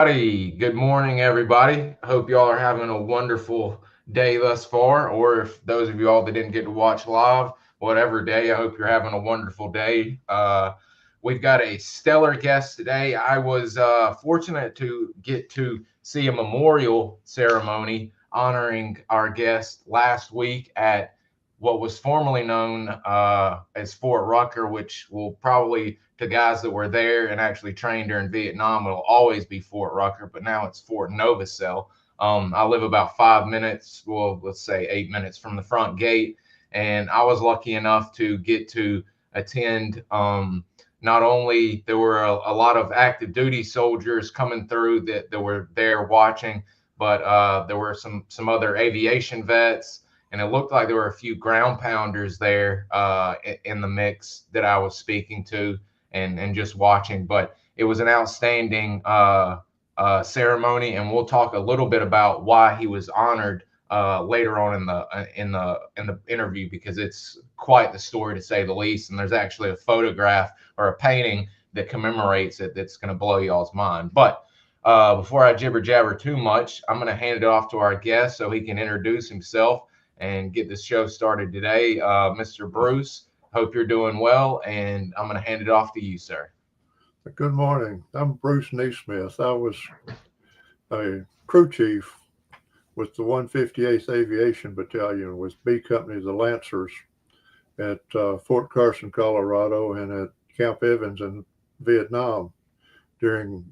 Howdy. Good morning, everybody. Hope y'all are having a wonderful day thus far, or if those of you all that didn't get to watch live, whatever day, I hope you're having a wonderful day. We've got a stellar guest today. I was fortunate to get to see a memorial ceremony honoring our guest last week at what was formerly known as Fort Rucker, which will probably, to guys that were there and actually trained during Vietnam, will always be Fort Rucker, but now it's Fort Novosel. I live about 5 minutes, well, let's say 8 minutes from the front gate, and I was lucky enough to get to attend. Not only there were a lot of active duty soldiers coming through that were there watching, but there were some other aviation vets, and it looked like there were a few ground pounders there in the mix that I was speaking to and just watching. But it was an outstanding ceremony, and we'll talk a little bit about why he was honored later on in the interview, because it's quite the story to say the least. And there's actually a photograph or a painting that commemorates it that's going to blow y'all's mind. But before I jibber jabber too much, I'm going to hand it off to our guest so he can introduce himself and get this show started today. Mr. Bruce, hope you're doing well, and I'm going to hand it off to you, sir. Good morning. I'm Bruce NeSmith. I was a crew chief with the 158th Aviation Battalion with B Company, the Lancers, at Fort Carson, Colorado, and at Camp Evans in Vietnam during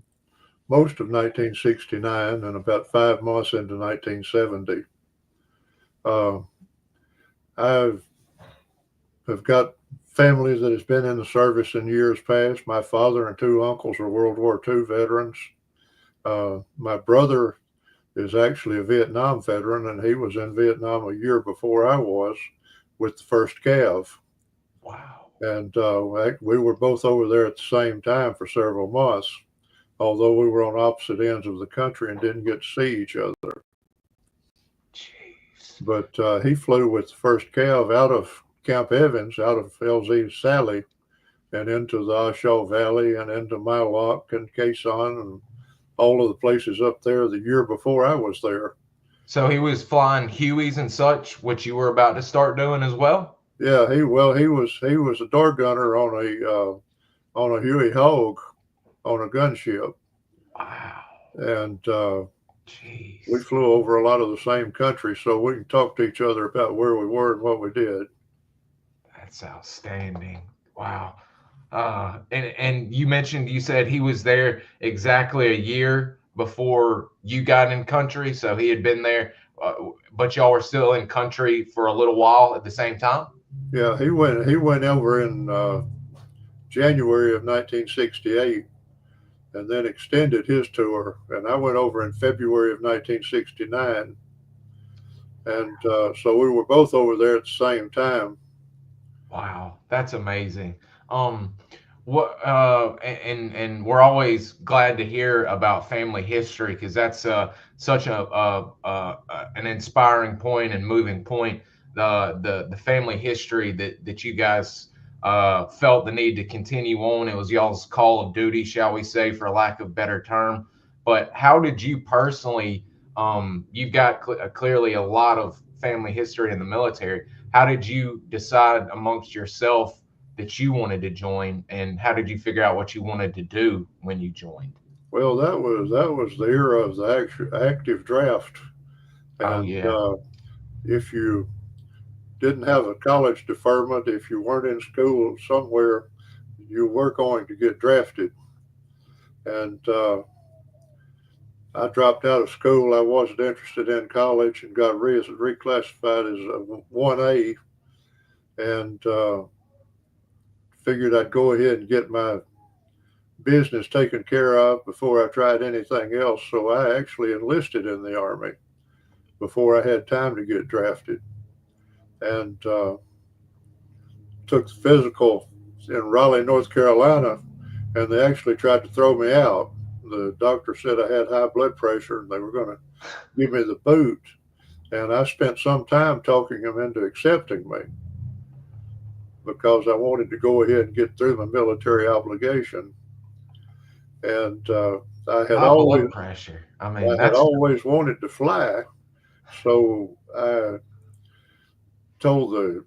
most of 1969 and about 5 months into 1970. I've got family that has been in the service in years past. My father and 2 uncles are World War II veterans. My brother is actually a Vietnam veteran, and he was in Vietnam a year before I was with the 1st Cav. Wow. And we were both over there at the same time for several months, although we were on opposite ends of the country and didn't get to see each other. Jeez. But he flew with the 1st Cav out of Camp Evans, out of LZ Sally, and into the Oshaw Valley and into Mylock and Quezon and all of the places up there the year before I was there. So he was flying Hueys and such, which you were about to start doing as well? Yeah, he was a door gunner on a Huey Hog on a gunship. Wow. And Jeez. we flew over a lot of the same country, so we can talk to each other about where we were and what we did. That's outstanding. Wow. And you said he was there exactly a year before you got in country, so he had been there, but y'all were still in country for a little while at the same time? Yeah, he went over in January of 1968 and then extended his tour. And I went over in February of 1969. And so we were both over there at the same time. Wow, that's amazing. What and we're always glad to hear about family history, because that's such an inspiring point and moving point. The family history that you guys felt the need to continue on. It was y'all's call of duty, shall we say, for lack of better term. But how did you personally? You've got clearly a lot of family history in the military. How did you decide amongst yourself that you wanted to join, and how did you figure out what you wanted to do when you joined? Well, that was the era of the active draft. Oh And yeah. if you didn't have a college deferment, if you weren't in school somewhere, you were going to get drafted. And I dropped out of school. I wasn't interested in college and got reclassified as a 1A, and figured I'd go ahead and get my business taken care of before I tried anything else. So I actually enlisted in the Army before I had time to get drafted, and took the physical in Raleigh, North Carolina, and they actually tried to throw me out. The doctor said I had high blood pressure and they were going to give me the boot. And I spent some time talking them into accepting me because I wanted to go ahead and get through my military obligation. And I had high always blood pressure. I I mean, had that's always wanted to fly, so I told the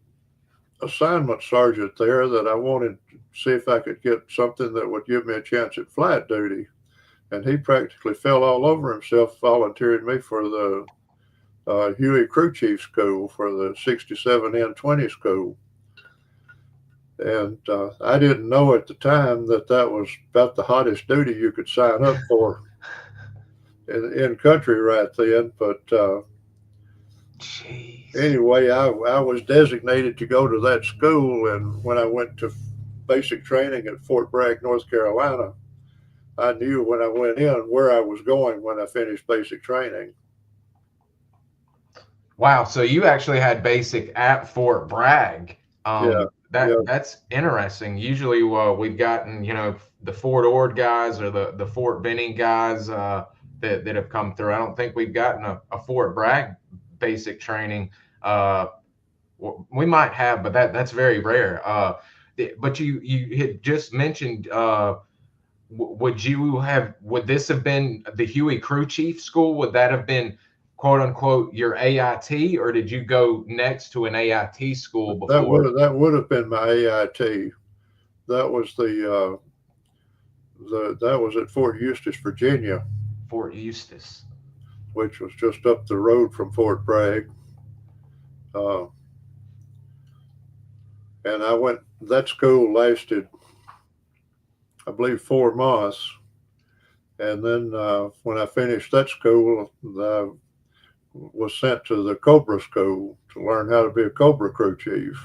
assignment sergeant there that I wanted to see if I could get something that would give me a chance at flight duty. And he practically fell all over himself volunteering me for the Huey Crew Chief School, for the 67N20 school. And I didn't know at the time that that was about the hottest duty you could sign up for in country right then. But jeez. anyway, I was designated to go to that school. And when I went to basic training at Fort Bragg, North Carolina, I knew when I went in where I was going when I finished basic training. Wow. So you actually had basic at Fort Bragg. Yeah, yeah. That's interesting. Usually, we've gotten, the Fort Ord guys or the Fort Benning guys that have come through. I don't think we've gotten a Fort Bragg basic training. We might have, but that's very rare. But you had just mentioned. Would this have been the Huey Crew Chief School? Would that have been quote unquote your AIT, or did you go next to an AIT school before? That would have been my AIT. That was that was at Fort Eustis, Virginia, Fort Eustis. which was just up the road from Fort Bragg. Uh, and I went. That school lasted, I believe, 4 months. And then when I finished that school, I was sent to the Cobra School to learn how to be a Cobra crew chief.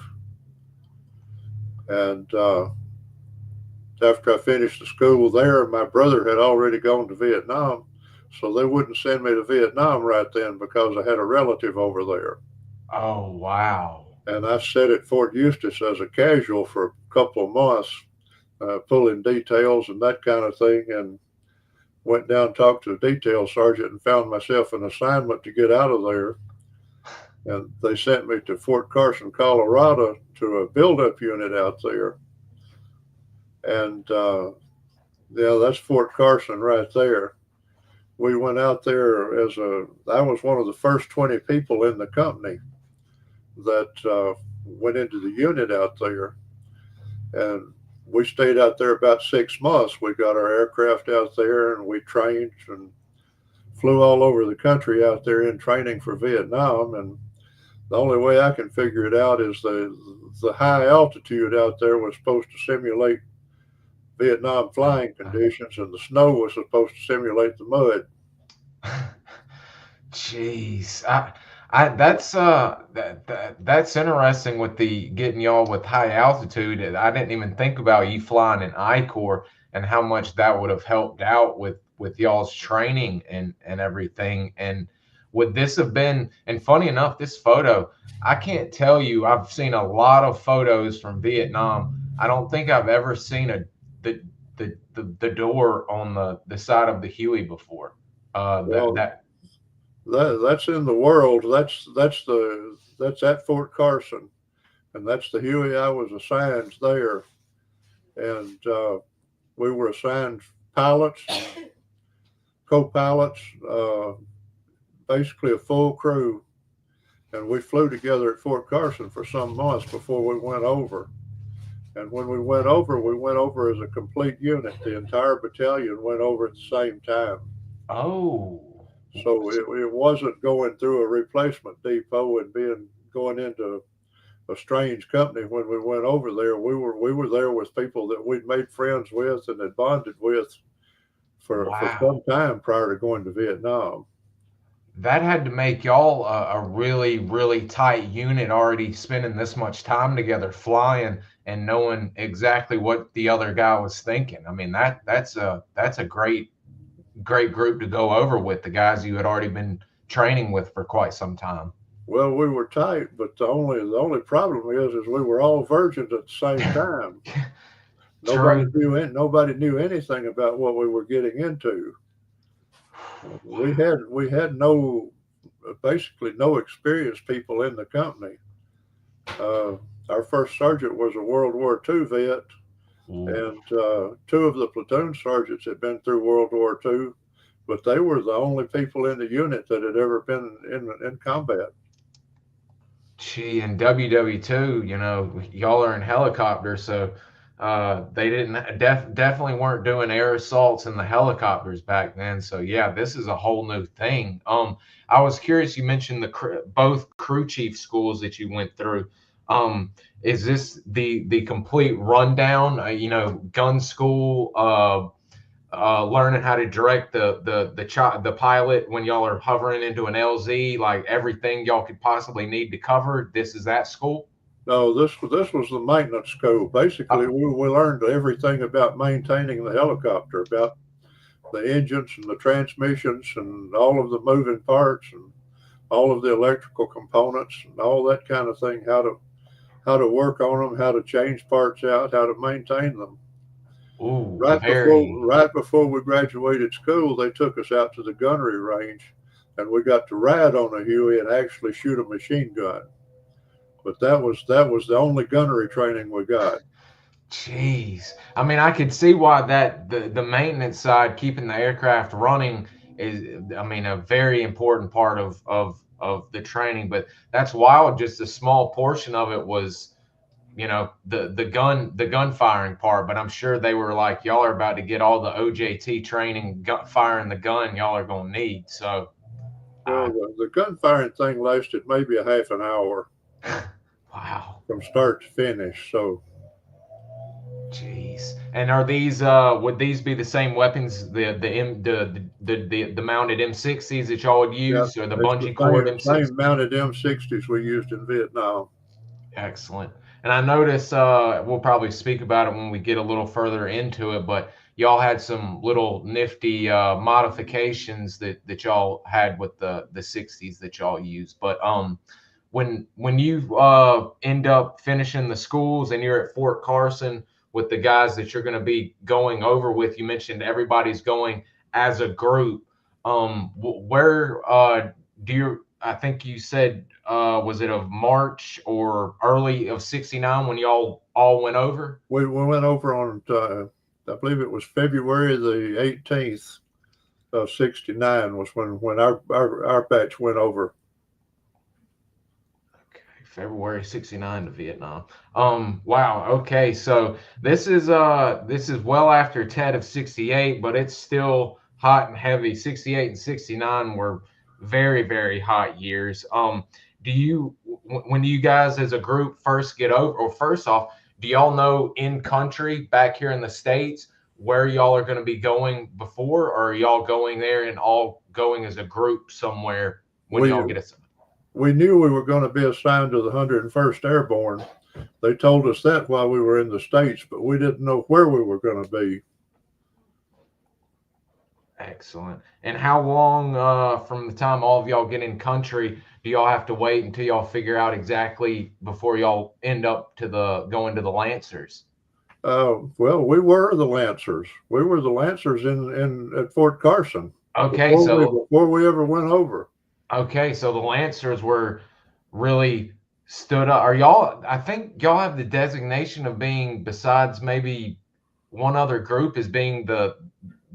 And after I finished the school there, my brother had already gone to Vietnam, so they wouldn't send me to Vietnam right then because I had a relative over there. Oh, wow. And I sat at Fort Eustis as a casual for a couple of months, pulling details and that kind of thing, and went down and talked to the detail sergeant and found myself an assignment to get out of there. And they sent me to Fort Carson, Colorado, to a buildup unit out there. And yeah, that's Fort Carson right there. We went out there I was one of the first 20 people in the company that went into the unit out there. And we stayed out there about 6 months. We got our aircraft out there and we trained and flew all over the country out there in training for Vietnam. And the only way I can figure it out is the high altitude out there was supposed to simulate Vietnam flying conditions, and the snow was supposed to simulate the mud. Jeez, that's interesting with the getting y'all with high altitude. I didn't even think about you flying in I-Corps and how much that would have helped out with y'all's training and everything. And would this have been? And funny enough, this photo, I can't tell you. I've seen a lot of photos from Vietnam. I don't think I've ever seen the door on the side of the Huey before. Well, that's in the world. That's at Fort Carson, and that's the Huey I was assigned there. And we were assigned pilots, co-pilots, basically a full crew. And we flew together at Fort Carson for some months before we went over. And when we went over as a complete unit. The entire battalion went over at the same time. Oh. So it wasn't going through a replacement depot and going into a strange company. When we went over there, we were there with people that we'd made friends with and had bonded with for some time prior to going to Vietnam. That had to make y'all a really, really tight unit, already spending this much time together flying and knowing exactly what the other guy was thinking. I mean, that's a great group to go over with, the guys you had already been training with for quite some time. Well, we were tight, but the only problem is we were all virgins at the same time. Nobody knew anything about what we were getting into. We had basically no experienced people in the company. Our first sergeant was a World War II vet, Ooh. And two of the platoon sergeants had been through World War II, but they were the only people in the unit that had ever been in combat. Gee, and WW2, y'all are in helicopters, so they didn't definitely weren't doing air assaults in the helicopters back then. So yeah, this is a whole new thing. I was curious. You mentioned both crew chief schools that you went through. Is this the complete rundown? Gun school, learning how to direct the pilot when y'all are hovering into an LZ, like everything y'all could possibly need to cover. This is that school. No, this was the maintenance school. Basically, we learned everything about maintaining the helicopter, about the engines and the transmissions and all of the moving parts and all of the electrical components and all that kind of thing. How to work on them, how to change parts out, how to maintain them. Ooh, Right before we graduated school, they took us out to the gunnery range, and we got to ride on a Huey and actually shoot a machine gun. But that was the only gunnery training we got. Jeez, I mean, I could see why the maintenance side, keeping the aircraft running, is, I mean, a very important part of the training. But that's wild. Just a small portion of it was, the gun firing part. But I'm sure they were like, y'all are about to get all the OJT training, firing the gun y'all are gonna need. So, Well, the gun firing thing lasted maybe a half an hour. Wow. From start to finish. So. Jeez. And are these would these be the same weapons, the mounted M60s that y'all would use, or the bungee cord M60s? Same mounted M60s we used in Vietnam. Excellent. And I notice we'll probably speak about it when we get a little further into it, but y'all had some little nifty modifications that y'all had with the 60s that y'all used. But when you end up finishing the schools and you're at Fort Carson with the guys that you're going to be going over with, you mentioned everybody's going as a group. Where do you, I think you said, was it of March or early of '69 when y'all all went over? We went over on, I believe it was February the 18th of '69 was when our batch went over. February '69 to Vietnam. Wow. Okay, so this is well after Tet of '68, but it's still hot and heavy. '68 and '69 were very, very hot years. When you guys as a group first get over, or first off, do y'all know in country back here in the States where y'all are going to be going before, or are y'all going there and all going as a group somewhere when y'all get assigned? We knew we were going to be assigned to the 101st Airborne. They told us that while we were in the States, but we didn't know where we were going to be. Excellent. And how long from the time all of y'all get in country do y'all have to wait until y'all figure out exactly before y'all end up going to the Lancers? Well, we were the Lancers. We were the Lancers at Fort Carson. Okay, before we ever went over. Okay, so the Lancers were really stood up. I think y'all have the designation of being, besides maybe one other group, as being the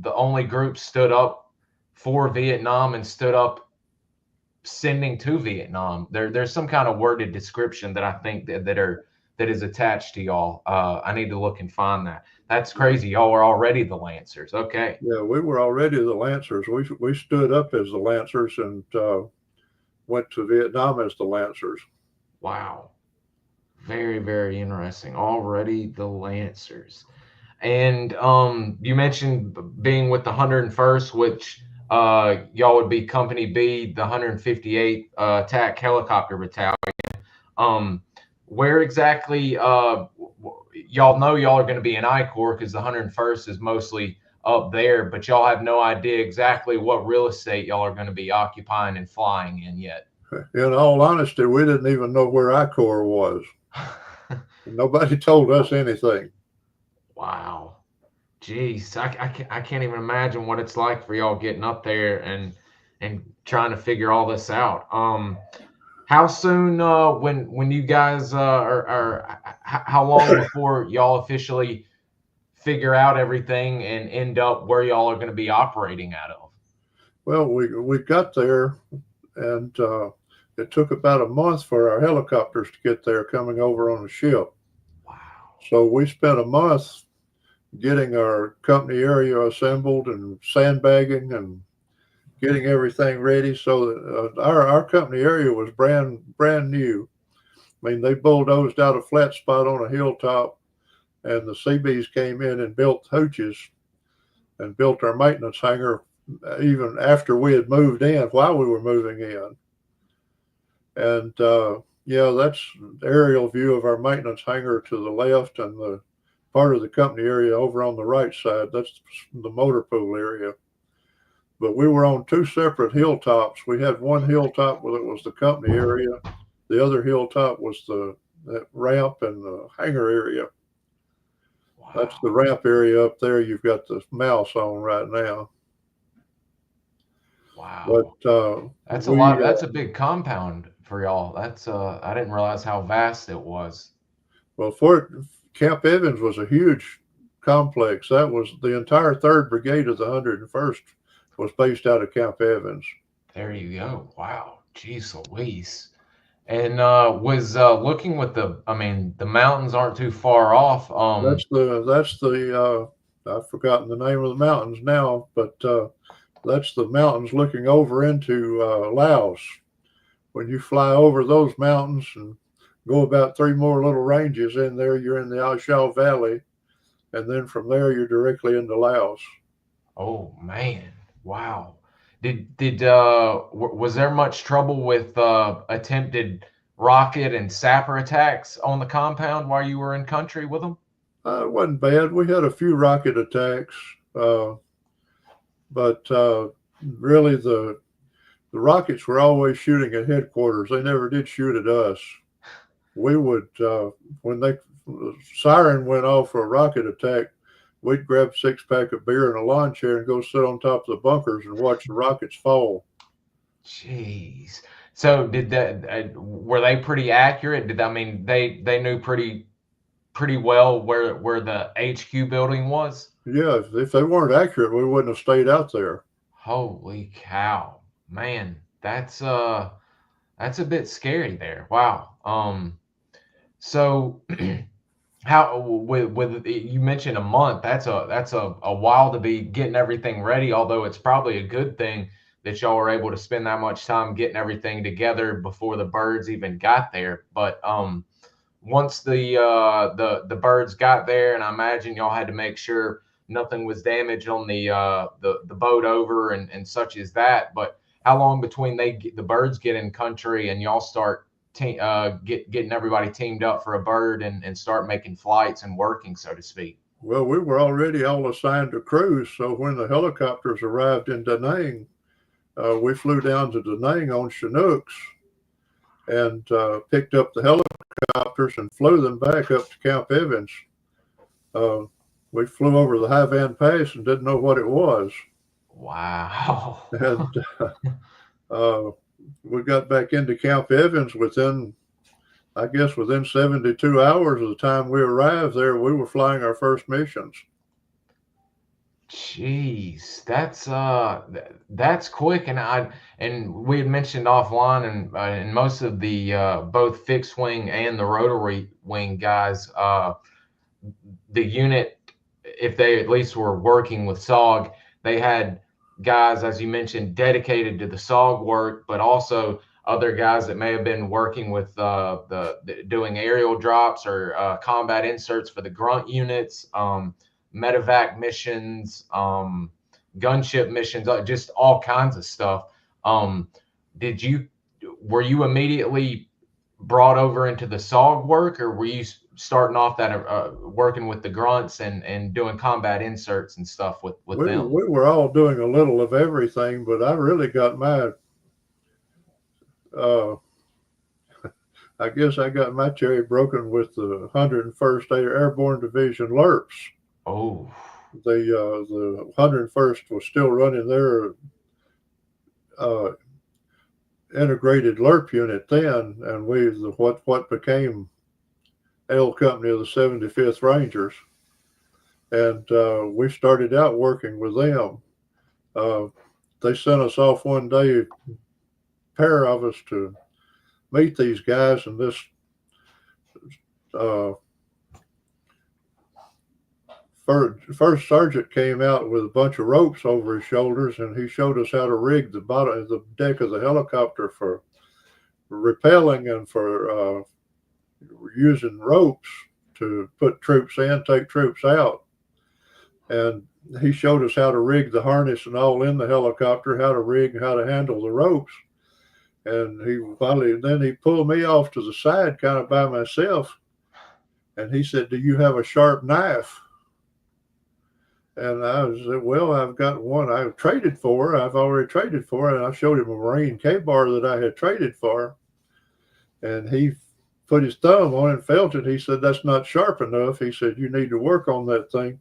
only group stood up for Vietnam and stood up sending to Vietnam. There's some kind of worded description that I think that is attached to y'all. I need to look and find that. That's crazy. Y'all were already the Lancers. Okay. Yeah, we were already the Lancers. We stood up as the Lancers and went to Vietnam as the Lancers. Wow. Very, very interesting. Already the Lancers. And you mentioned being with the 101st, which y'all would be Company B, the 158 Attack Helicopter Battalion. Where exactly y'all know y'all are going to be in I Corps because the 101st is mostly up there, but y'all have no idea exactly what real estate y'all are going to be occupying and flying in yet. In all honesty, we didn't even know where I Corps was. Nobody told us anything. Wow. Jeez, I can't even imagine what it's like for y'all getting up there and trying to figure all this out. How soon when you guys are how long before y'all officially figure out everything and end up where y'all are going to be operating out of? Well, we got there, and it took about a month for our helicopters to get there, coming over on the ship. Wow. So we spent a month getting our company area assembled and sandbagging and getting everything ready. So our company area was brand new. I mean, they bulldozed out a flat spot on a hilltop, and the CBs came in and built hooches and built our maintenance hangar even after we had moved in, while we were moving in. And yeah, that's the aerial view of our maintenance hangar to the left, and the part of the company area over on the right side. That's the motor pool area. But we were on two separate hilltops. We had one hilltop where it was the company area. The other hilltop was the ramp and the hangar area. Wow. That's the ramp area up there. You've got the mouse on right now. Wow. But that's a lot. That's a big compound for y'all. That's I didn't realize how vast it was. Well, Camp Evans was a huge complex. That was the entire 3rd Brigade of the 101st was based out of Camp Evans. There you go. Wow. Jeez Louise. And was looking with I mean, the mountains aren't too far off. That's the I've forgotten the name of the mountains now, but that's the mountains looking over into Laos. When you fly over those mountains and go about 3 more little ranges in there, you're in the Ashau Valley, and then from there you're directly into Laos. Oh man, wow. Was there much trouble with attempted rocket and sapper attacks on the compound while you were in country with them? It wasn't bad. We had a few rocket attacks, but really the rockets were always shooting at headquarters. They never did shoot at us. We would, when the siren went off for a rocket attack, we'd grab a 6-pack of beer and a lawn chair and go sit on top of the bunkers and watch the rockets fall. Jeez. So were they pretty accurate? They knew pretty well where the HQ building was? Yeah, if they weren't accurate, we wouldn't have stayed out there. Holy cow, man, that's a bit scary there. Wow. So how with you mentioned a month, that's a while to be getting everything ready, although it's probably a good thing that y'all were able to spend that much time getting everything together before the birds even got there. But once the birds got there, and I imagine y'all had to make sure nothing was damaged on the boat over and such as that. But how long between the birds get in country and y'all start getting everybody teamed up for a bird and start making flights and working, so to speak? Well, we were already all assigned to crews, so when the helicopters arrived in Da Nang, we flew down to Da Nang on Chinooks and picked up the helicopters and flew them back up to Camp Evans. We flew over the High Van Pass and didn't know what it was. Wow. And we got back into Camp Evans within 72 hours of the time we arrived there. We were flying our first missions. Jeez, that's quick. And we had mentioned offline, and most of the both fixed wing and the rotary wing guys, the unit, if they at least were working with SOG, they had guys, as you mentioned, dedicated to the SOG work, but also other guys that may have been working with doing aerial drops or combat inserts for the grunt units, medevac missions, gunship missions, just all kinds of stuff. Were you immediately brought over into the SOG work, or were you starting off that working with the grunts and doing combat inserts and stuff with them? We were all doing a little of everything, but I really got my I guess I got my cherry broken with the 101st Airborne Division LERPs. Oh, the 101st was still running their integrated LERP unit then, and what became L Company of the 75th Rangers. and we started out working with them. They sent us off one day, a pair of us, to meet these guys, and this uh, first sergeant came out with a bunch of ropes over his shoulders, and he showed us how to rig the bottom, the deck of the helicopter for rappelling and for using ropes to put troops in, take troops out. And he showed us how to rig the harness and all in the helicopter, how to rig, how to handle the ropes. And then he pulled me off to the side kind of by myself. And he said, "Do you have a sharp knife?" And I said, "Well, I've got one I've traded for. I've already traded for." And I showed him a Marine K-bar that I had traded for. And he put his thumb on it and felt it. He said, "That's not sharp enough." He said, "You need to work on that thing."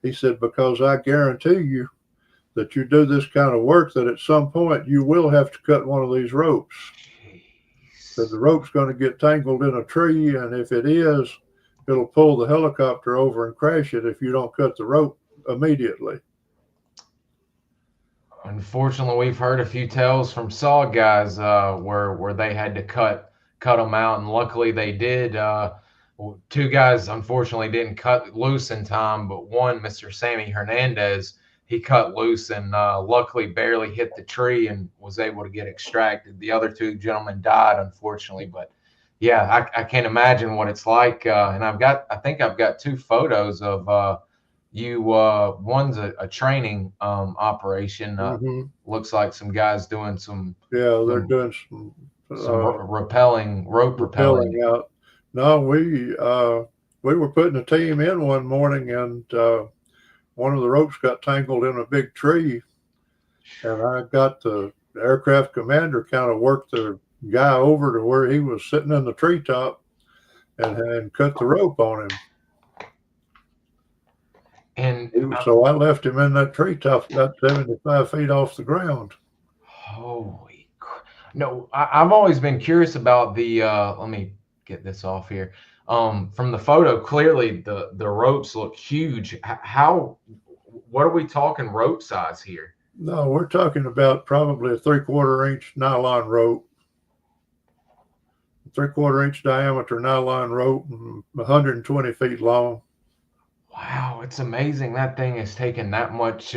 He said, "Because I guarantee you that you do this kind of work, that at some point you will have to cut one of these ropes. That the rope's going to get tangled in a tree, and if it is, it'll pull the helicopter over and crash it if you don't cut the rope immediately." Unfortunately, we've heard a few tales from SOG guys where they had to cut them out, and luckily they did. Two guys unfortunately didn't cut loose in time, but one, Mr. Sammy Hernandez, he cut loose and luckily barely hit the tree and was able to get extracted. The other two gentlemen died, unfortunately, but yeah, I can't imagine what it's like. And I think I've got two photos of you. One's a training operation. Looks like some guys doing some. Yeah, they're doing some rope rappelling out. No, we were putting a team in one morning, and one of the ropes got tangled in a big tree, and I got the aircraft commander kind of worked the guy over to where he was sitting in the treetop and cut the rope on him. And so I left him in that treetop about 75 feet off the ground. Holy crap. No, I've always been curious about the let me get this off here. From the photo, clearly the ropes look huge. What are we talking rope size here? No, we're talking about probably a 3/4 inch nylon rope. 3/4 inch diameter nylon rope, 120 feet long. Wow, it's amazing that thing has taken that much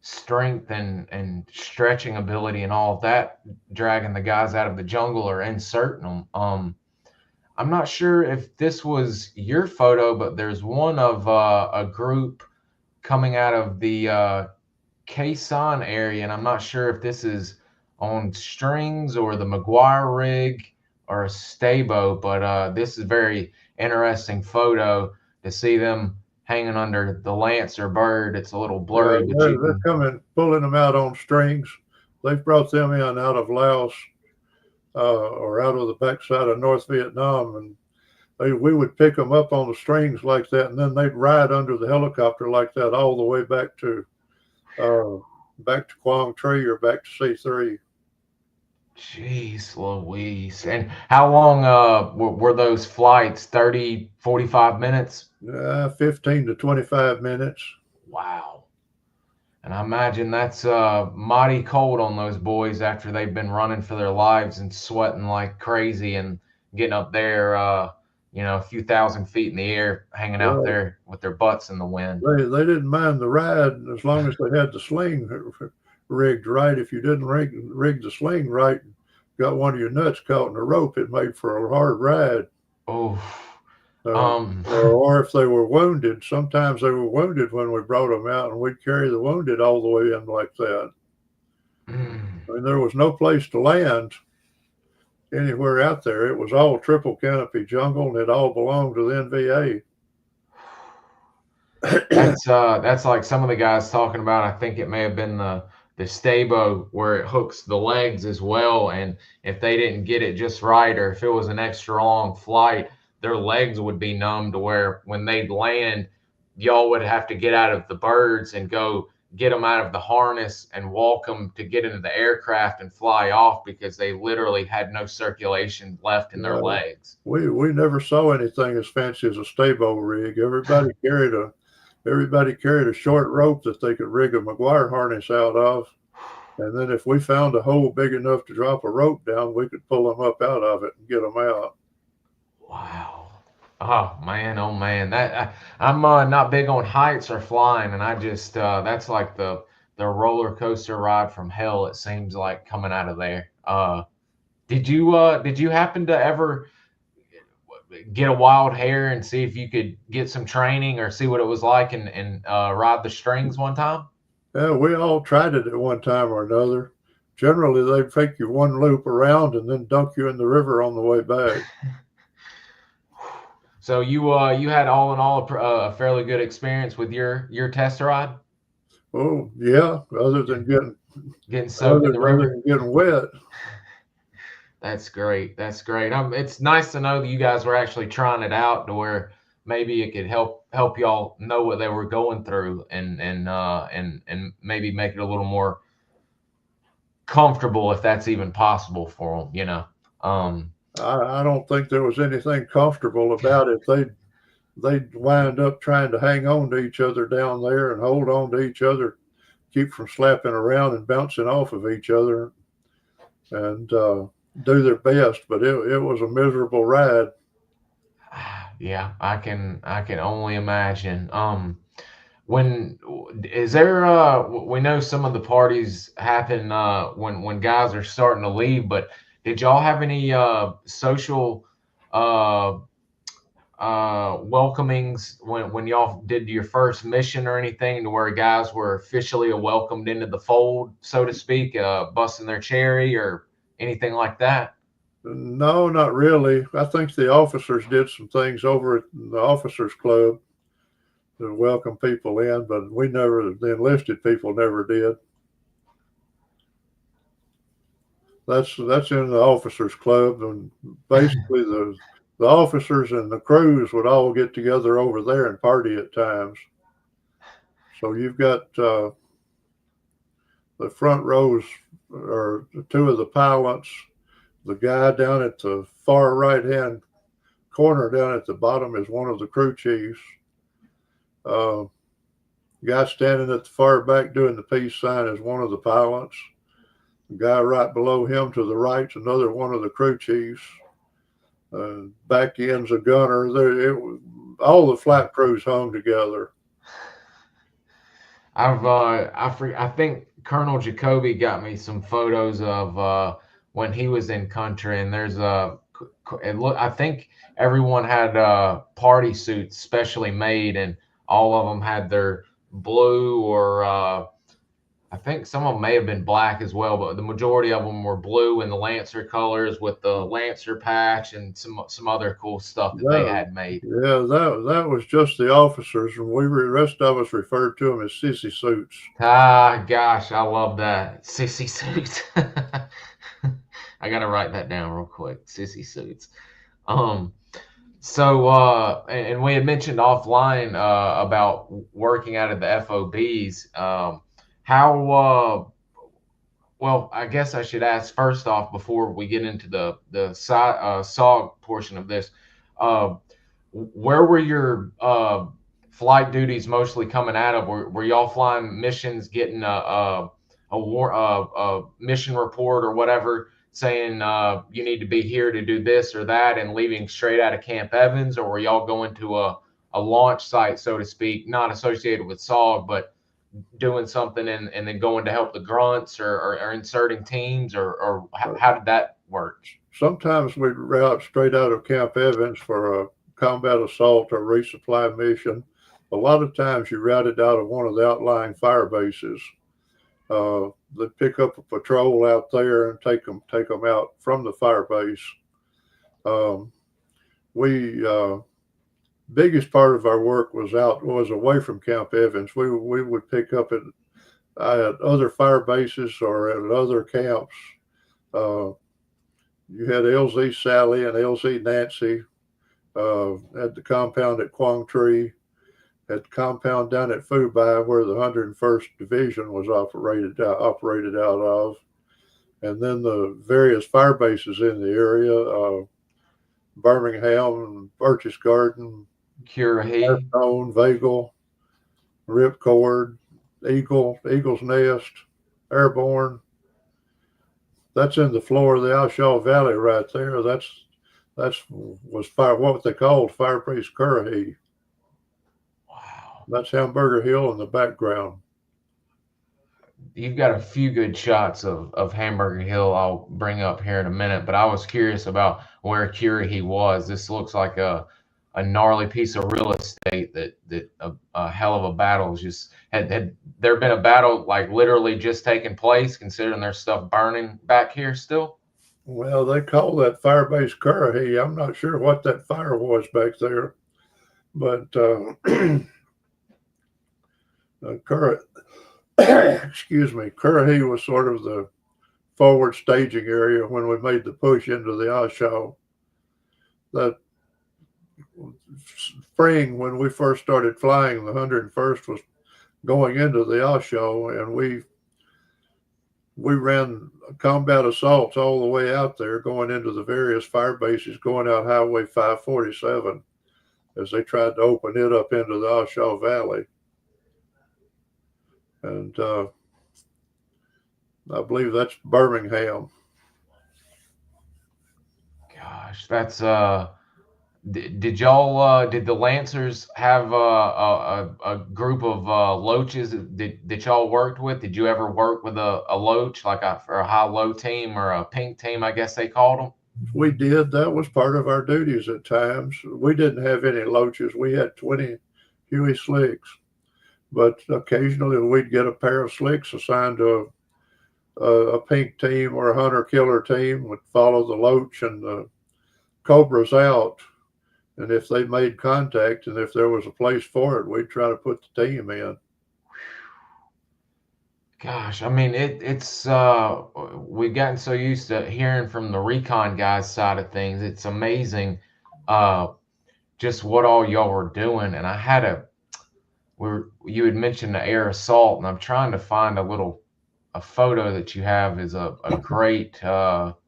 strength and stretching ability and all of that, dragging the guys out of the jungle or inserting them. I'm not sure if this was your photo, but there's one of a group coming out of the Quezon area, and I'm not sure if this is on strings or the McGuire rig or a stabo, but this is a very interesting photo to see them hanging under the Lancer bird. It's a little blurry. Yeah, they're coming, pulling them out on strings. They've brought them in out of Laos or out of the backside of North Vietnam, and we would pick them up on the strings like that, and then they'd ride under the helicopter like that all the way back to Quang Tri or back to C3. Jeez Louise. And how long were those flights? 30, 45 minutes? 15 to 25 minutes. Wow. And I imagine that's mighty cold on those boys after they've been running for their lives and sweating like crazy and getting up there, a few thousand feet in the air, hanging out there with their butts in the wind. They didn't mind the ride as long as they had the sling rigged right. If you didn't rig the sling right, got one of your nuts caught in the rope, it made for a hard ride. Oh. Or if they were wounded, sometimes they were wounded when we brought them out, and we'd carry the wounded all the way in like that. I mean, there was no place to land anywhere out there. It was all triple canopy jungle, and it all belonged to the NVA. That's like some of the guys talking about. I think it may have been the stabo where it hooks the legs as well, and if they didn't get it just right, or if it was an extra long flight, their legs would be numb to where when they'd land, y'all would have to get out of the birds and go get them out of the harness and walk them to get into the aircraft and fly off because they literally had no circulation left in their legs. We never saw anything as fancy as a stabo rig. Everybody carried a everybody carried a short rope that they could rig a McGuire harness out of. And then if we found a hole big enough to drop a rope down, we could pull them up out of it and get them out. Wow. Oh man, I'm not big on heights or flying, and I just that's like the roller coaster ride from hell. It seems like coming out of there. Did you happen to ever get a wild hair and see if you could get some training or see what it was like and ride the strings one time? Yeah, we all tried it at one time or another. Generally, they'd take you one loop around and then dunk you in the river on the way back. So you had all in all a fairly good experience with your test ride. Oh yeah, other than Getting soaked in the other river. than getting wet. That's great. That's great. It's nice to know that you guys were actually trying it out to where maybe it could help y'all know what they were going through and maybe make it a little more comfortable if that's even possible for them. I don't think there was anything comfortable about it. They'd wind up trying to hang on to each other down there and hold on to each other, keep from slapping around and bouncing off of each other, and do their best. But it was a miserable ride. Yeah, I can only imagine. When is there we know some of the parties happen when guys are starting to leave, but did y'all have any social uh welcomings when y'all did your first mission or anything to where guys were officially welcomed into the fold, so to speak, busting their cherry or anything like that? No, not really. I think the officers did some things over at the officers club to welcome people in, but the enlisted people never did. That's in the officers club, and basically the officers and the crews would all get together over there and party at times. So you've got the front rows are two of the pilots. The guy down at the far right hand corner down at the bottom is one of the crew chiefs. Uh, guy standing at the far back doing the peace sign is one of the pilots. The guy right below him to the right is another one of the crew chiefs. Back end's a gunner. All the flight crews hung together. I think Colonel Jacoby got me some photos of when he was in country, and there's I think everyone had party suits specially made, and all of them had their blue or I think some of them may have been black as well, but the majority of them were blue in the Lancer colors with the Lancer patch and some other cool stuff that they had made. Yeah, that was just the officers, and the rest of us referred to them as sissy suits. Ah, gosh, I love that. Sissy suits. I gotta write that down real quick. Sissy suits. Um, so and we had mentioned offline about working out of the FOBs. How well, I guess I should ask first off before we get into the SOG portion of this. Uh, where were your flight duties mostly coming out of? Were y'all flying missions, getting a mission report or whatever, saying you need to be here to do this or that, and leaving straight out of Camp Evans, or were y'all going to a launch site, so to speak, not associated with SOG, but doing something and then going to help the grunts or inserting teams or how did that work? Sometimes we'd route straight out of Camp Evans for a combat assault or resupply mission. A lot of times you routed out of one of the outlying fire bases. They'd pick up a patrol out there and take them out from the fire base. We biggest part of our work was away from Camp Evans. We would pick up at other fire bases or at other camps. You had LZ Sally and LZ Nancy at the compound at Quang Tri, at the compound down at Fubai where the 101st Division was operated out of, and then the various fire bases in the area, Birmingham, Birch's Garden, Currahee, Stone, Vagel. ripcord, eagle's nest, airborne. That's in the floor of the Alshaw Valley right there. Was fire, what they called Fireplace Currahee. Wow. That's Hamburger Hill in the background. You've got a few good shots of Hamburger Hill I'll bring up here in a minute, but I was curious about where Currahee was. This looks like a gnarly piece of real estate that a hell of a battle is just had there been a battle like literally just taking place, considering there's stuff burning back here still? Well, they call that Firebase Currahee. I'm not sure what that fire was back there, but excuse me, Currahee was sort of the forward staging area when we made the push into the Oshaw. That spring, when we first started flying, the 101st was going into the Oshaw, and we ran combat assaults all the way out there, going into the various fire bases, going out Highway 547 as they tried to open it up into the Oshaw Valley. And I believe that's Birmingham. Gosh, that's did y'all did the Lancers have a group of loaches that y'all worked with? Did you ever work with a loach, like a high-low team or a pink team, I guess they called them? We did. That was part of our duties at times. We didn't have any loaches. We had 20 Huey slicks, but occasionally we'd get a pair of slicks assigned to a pink team or a hunter-killer team, would follow the loach and the cobras out. And if they made contact and if there was a place for it, we'd try to put the team in. Gosh, I mean, it's we've gotten so used to hearing from the recon guys side of things. It's amazing just what all y'all were doing. And you had mentioned the air assault, and I'm trying to find a photo that you have is a great look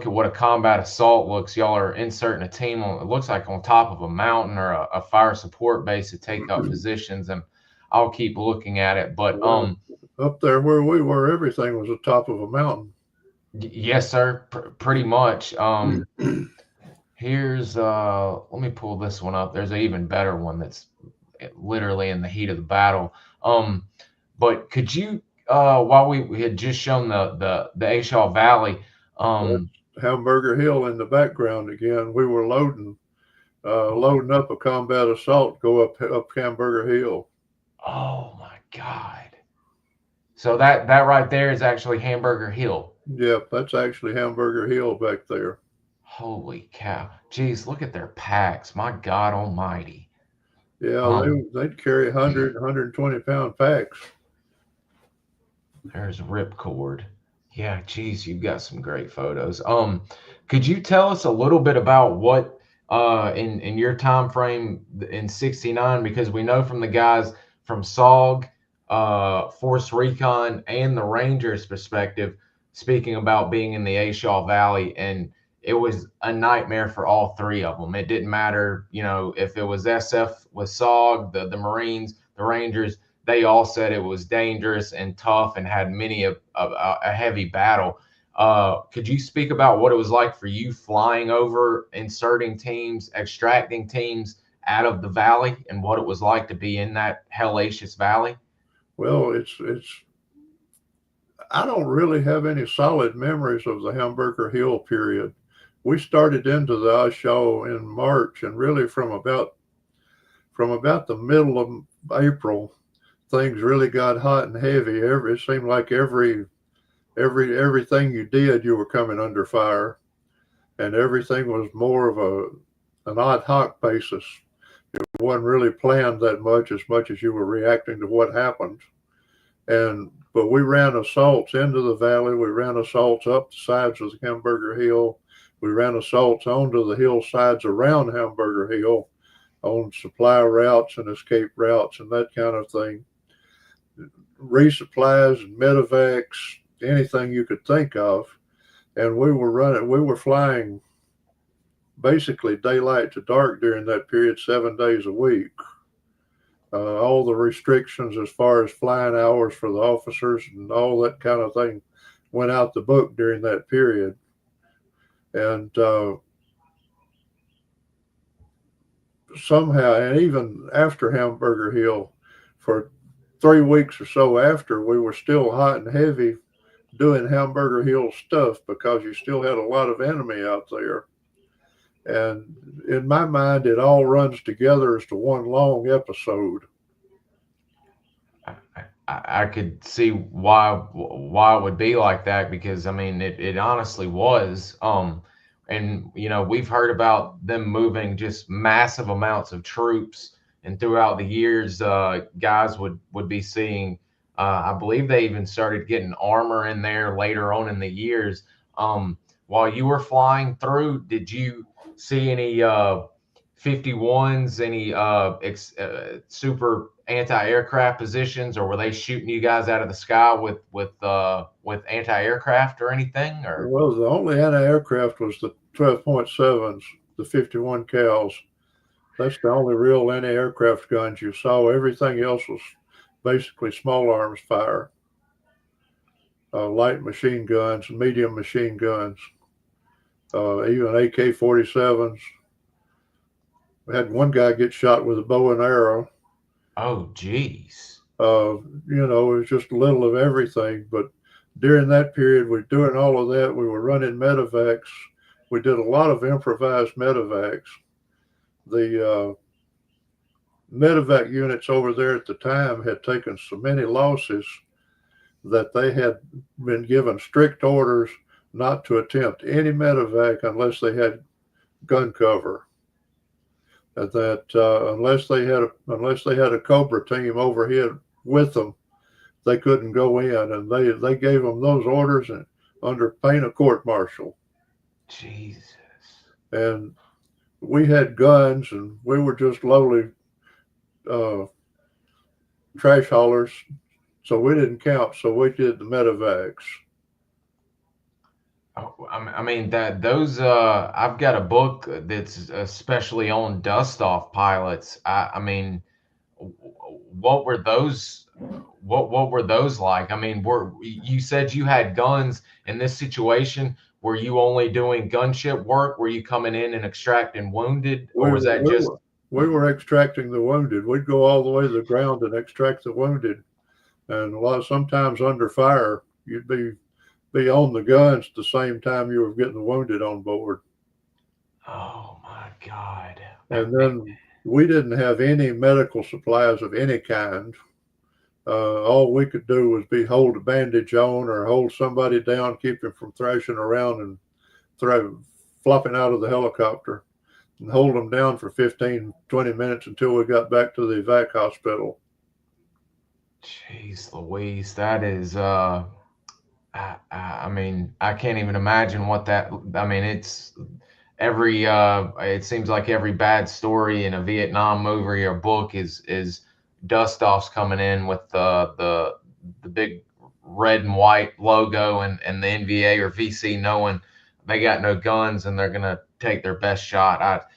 at what a combat assault looks. Y'all are inserting a team on, it looks like on top of a mountain or a fire support base to take up positions, and I'll keep looking at it. But up there where we were, everything was the top of a mountain. Yes, sir. Pretty much. Here's let me pull this one up. There's an even better one that's literally in the heat of the battle. But could you while we had just shown the Ashaw Valley, Hamburger Hill in the background again. We were loading up a combat assault, go up Hamburger Hill. Oh my God! So that right there is actually Hamburger Hill. Yep, that's actually Hamburger Hill back there. Holy cow! Jeez, look at their packs. My God Almighty! Yeah, they'd carry 100, 120-pound packs. There's ripcord. Yeah, geez, you've got some great photos. Could you tell us a little bit about what in your time frame in '69, because we know from the guys from SOG, Force Recon, and the Rangers perspective, speaking about being in the Ashaw Valley, and it was a nightmare for all three of them. It didn't matter, if it was SF with SOG, the Marines, the Rangers. They all said it was dangerous and tough and had many a heavy battle. Could you speak about what it was like for you flying over, inserting teams, extracting teams out of the valley, and what it was like to be in that hellacious valley? Well, I don't really have any solid memories of the Hamburger Hill period. We started into the Oshaw in March, and really from about the middle of April, things really got hot and heavy. It seemed like everything you did, you were coming under fire, and everything was more of an ad hoc basis. It wasn't really planned that much as you were reacting to what happened. But we ran assaults into the valley. We ran assaults up the sides of the Hamburger Hill. We ran assaults onto the hillsides around Hamburger Hill on supply routes and escape routes and that kind of thing. Resupplies and medevacs, anything you could think of. And we were flying basically daylight to dark during that period, 7 days a week. all the restrictions as far as flying hours for the officers and all that kind of thing went out the book during that period. And somehow, and even after Hamburger Hill, for 3 weeks or so after, we were still hot and heavy doing Hamburger Hill stuff because you still had a lot of enemy out there. And in my mind, it all runs together as to one long episode. I could see why it would be like that, because I mean it honestly was. And you know, we've heard about them moving just massive amounts of troops, and throughout the years, guys would be seeing. I believe they even started getting armor in there later on in the years. While you were flying through, did you see any 51s, any super anti-aircraft positions, or were they shooting you guys out of the sky with anti-aircraft or anything? Or Well, the only anti-aircraft was the 12.7s, the 51 cals. That's the only real anti-aircraft guns you saw. Everything else was basically small arms fire, light machine guns, medium machine guns, even AK-47s. We had one guy get shot with a bow and arrow. oh geez. You know, it was just a little of everything. But during that period, we were doing all of that. We were running medevacs. We did a lot of improvised medevacs. The medevac units over there at the time had taken so many losses that they had been given strict orders not to attempt any medevac unless they had gun cover. And that unless they had a Cobra team overhead with them, they couldn't go in. And they gave them those orders and under pain of court martial. Jesus. And we had guns, and we were just lowly trash haulers, so we didn't count. So we did the medevacs. Oh, I mean that those I've got a book that's especially on dust off pilots. I mean, what were those what were those like? I mean, were you said you had guns in this situation? Were you only doing gunship work? Were you coming in and extracting wounded, or We was that we just were, we were extracting the wounded. We'd go all the way to the ground and extract the wounded, and sometimes under fire, you'd be on the guns at the same time you were getting the wounded on board. oh my God. And then we didn't have any medical supplies of any kind. All we could do was hold a bandage on or hold somebody down, keep him from thrashing around and flopping out of the helicopter, and hold them down for 15, 20 minutes until we got back to the evac hospital. Jeez Louise, that is I mean, I can't even imagine what that. I mean, it's every. It seems like every bad story in a Vietnam movie or book is dust offs coming in with the big red and white logo and the NVA or VC knowing they got no guns and they're gonna take their best shot.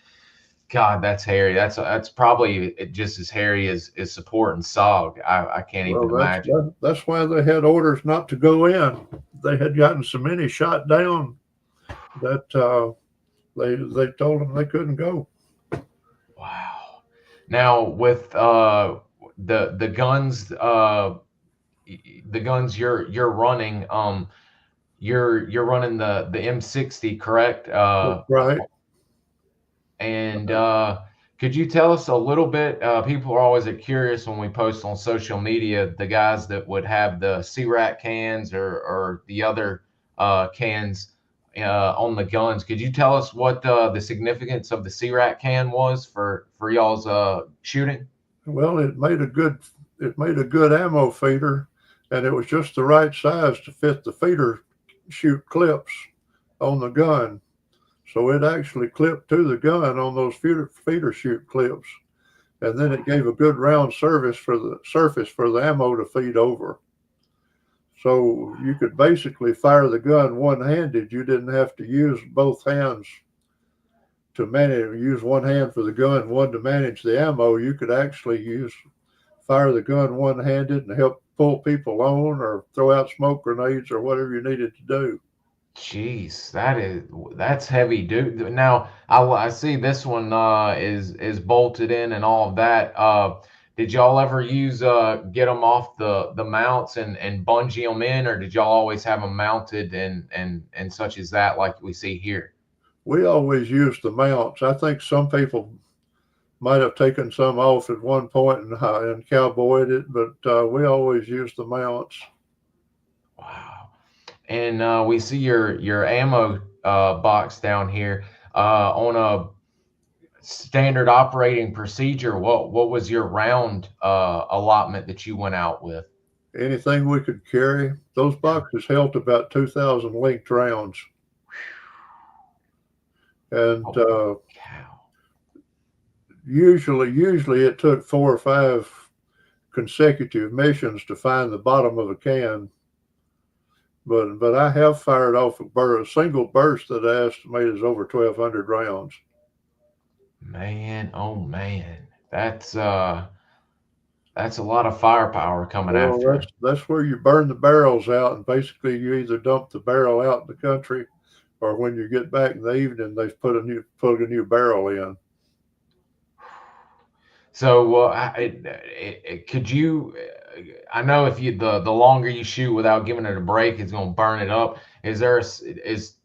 God, that's hairy. That's probably just as hairy as supporting SOG. I can't even Well, imagine. that's why they had orders not to go in. They had gotten so many shot down that they told them they couldn't go. Wow. Now with the guns the guns you're running you're running the M60, correct? That's right. And could you tell us a little bit? People are always curious when we post on social media, the guys that would have the CRAT cans or the other cans on the guns. Could you tell us what the significance of the CRAT can was for y'all's shooting? Well, it made a good ammo feeder, and it was just the right size to fit the feeder chute clips on the gun. So it actually clipped to the gun on those feeder chute clips, and then it gave a good round surface for the ammo to feed over. So you could basically fire the gun one-handed. You didn't have to use both hands to use one hand for the gun, one to manage the ammo. You could actually use fire the gun one-handed and help pull people on or throw out smoke grenades or whatever you needed to do. Jeez, that's heavy, dude. Now I see this one is bolted in and all of that. Did y'all ever use get them off the mounts and bungee them in, or did y'all always have them mounted and such as that, like we see here? We always used the mounts. I think some people might have taken some off at one point and cowboyed it, but we always used the mounts. Wow. And we see your ammo box down here on a standard operating procedure. What was your round allotment that you went out with? Anything we could carry. Those boxes held about 2,000 linked rounds. And usually it took 4 or 5 consecutive missions to find the bottom of a can. But I have fired off a single burst that I estimate is over 1,200 rounds. Man, oh man, that's a lot of firepower coming after. That's where you burn the barrels out, and basically you either dump the barrel out in the country, or when you get back in the evening, they've put a new barrel in. So could you? I know if you the longer you shoot without giving it a break, it's going to burn it up. Is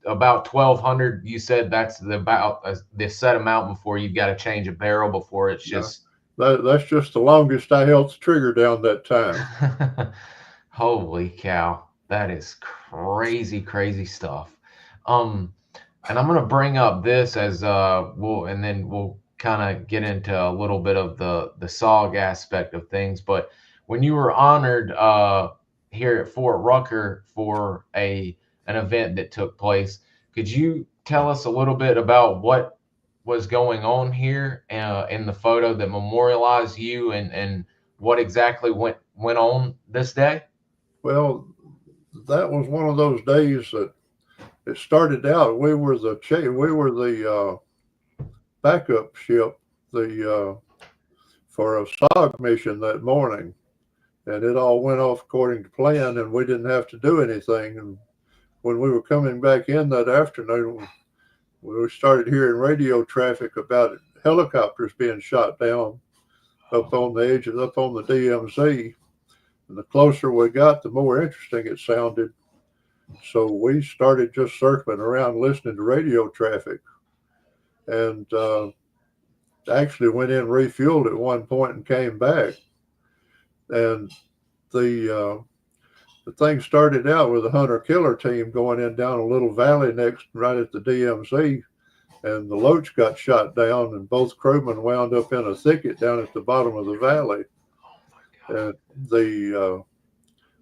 about 1,200? You said that's the set amount before you've got to change a barrel before it's just. That's just the longest I held the trigger down that time. Holy cow, that is crazy stuff. And I'm going to bring up this as we'll kind of get into a little bit of the SOG aspect of things. But when you were honored here at Fort Rucker for an event that took place, could you tell us a little bit about what was going on here in the photo that memorialized you and what exactly went on this day? Well, that was one of those days that it started out. We were the backup ship for a SOG mission that morning, and it all went off according to plan, and we didn't have to do anything. And when we were coming back in that afternoon, we started hearing radio traffic about helicopters being shot down up on the DMZ. And the closer we got, the more interesting it sounded. So we started just circling around listening to radio traffic, and actually went in, refueled at one point, and came back. And the thing started out with a hunter-killer team going in down a little valley right at the DMZ, and the Loach got shot down, and both crewmen wound up in a thicket down at the bottom of the valley. And the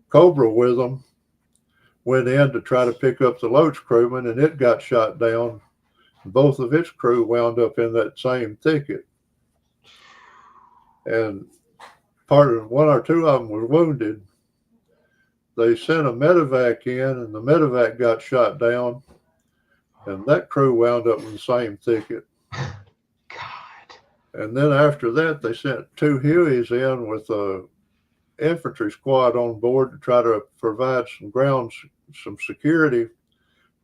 Cobra with them went in to try to pick up the Loach crewman, and it got shot down. Both of its crew wound up in that same thicket. And one or two of them were wounded. They sent a medevac in, and the medevac got shot down, and that crew wound up in the same thicket. God. And then after that, they sent 2 Hueys in with a infantry squad on board to try to provide some security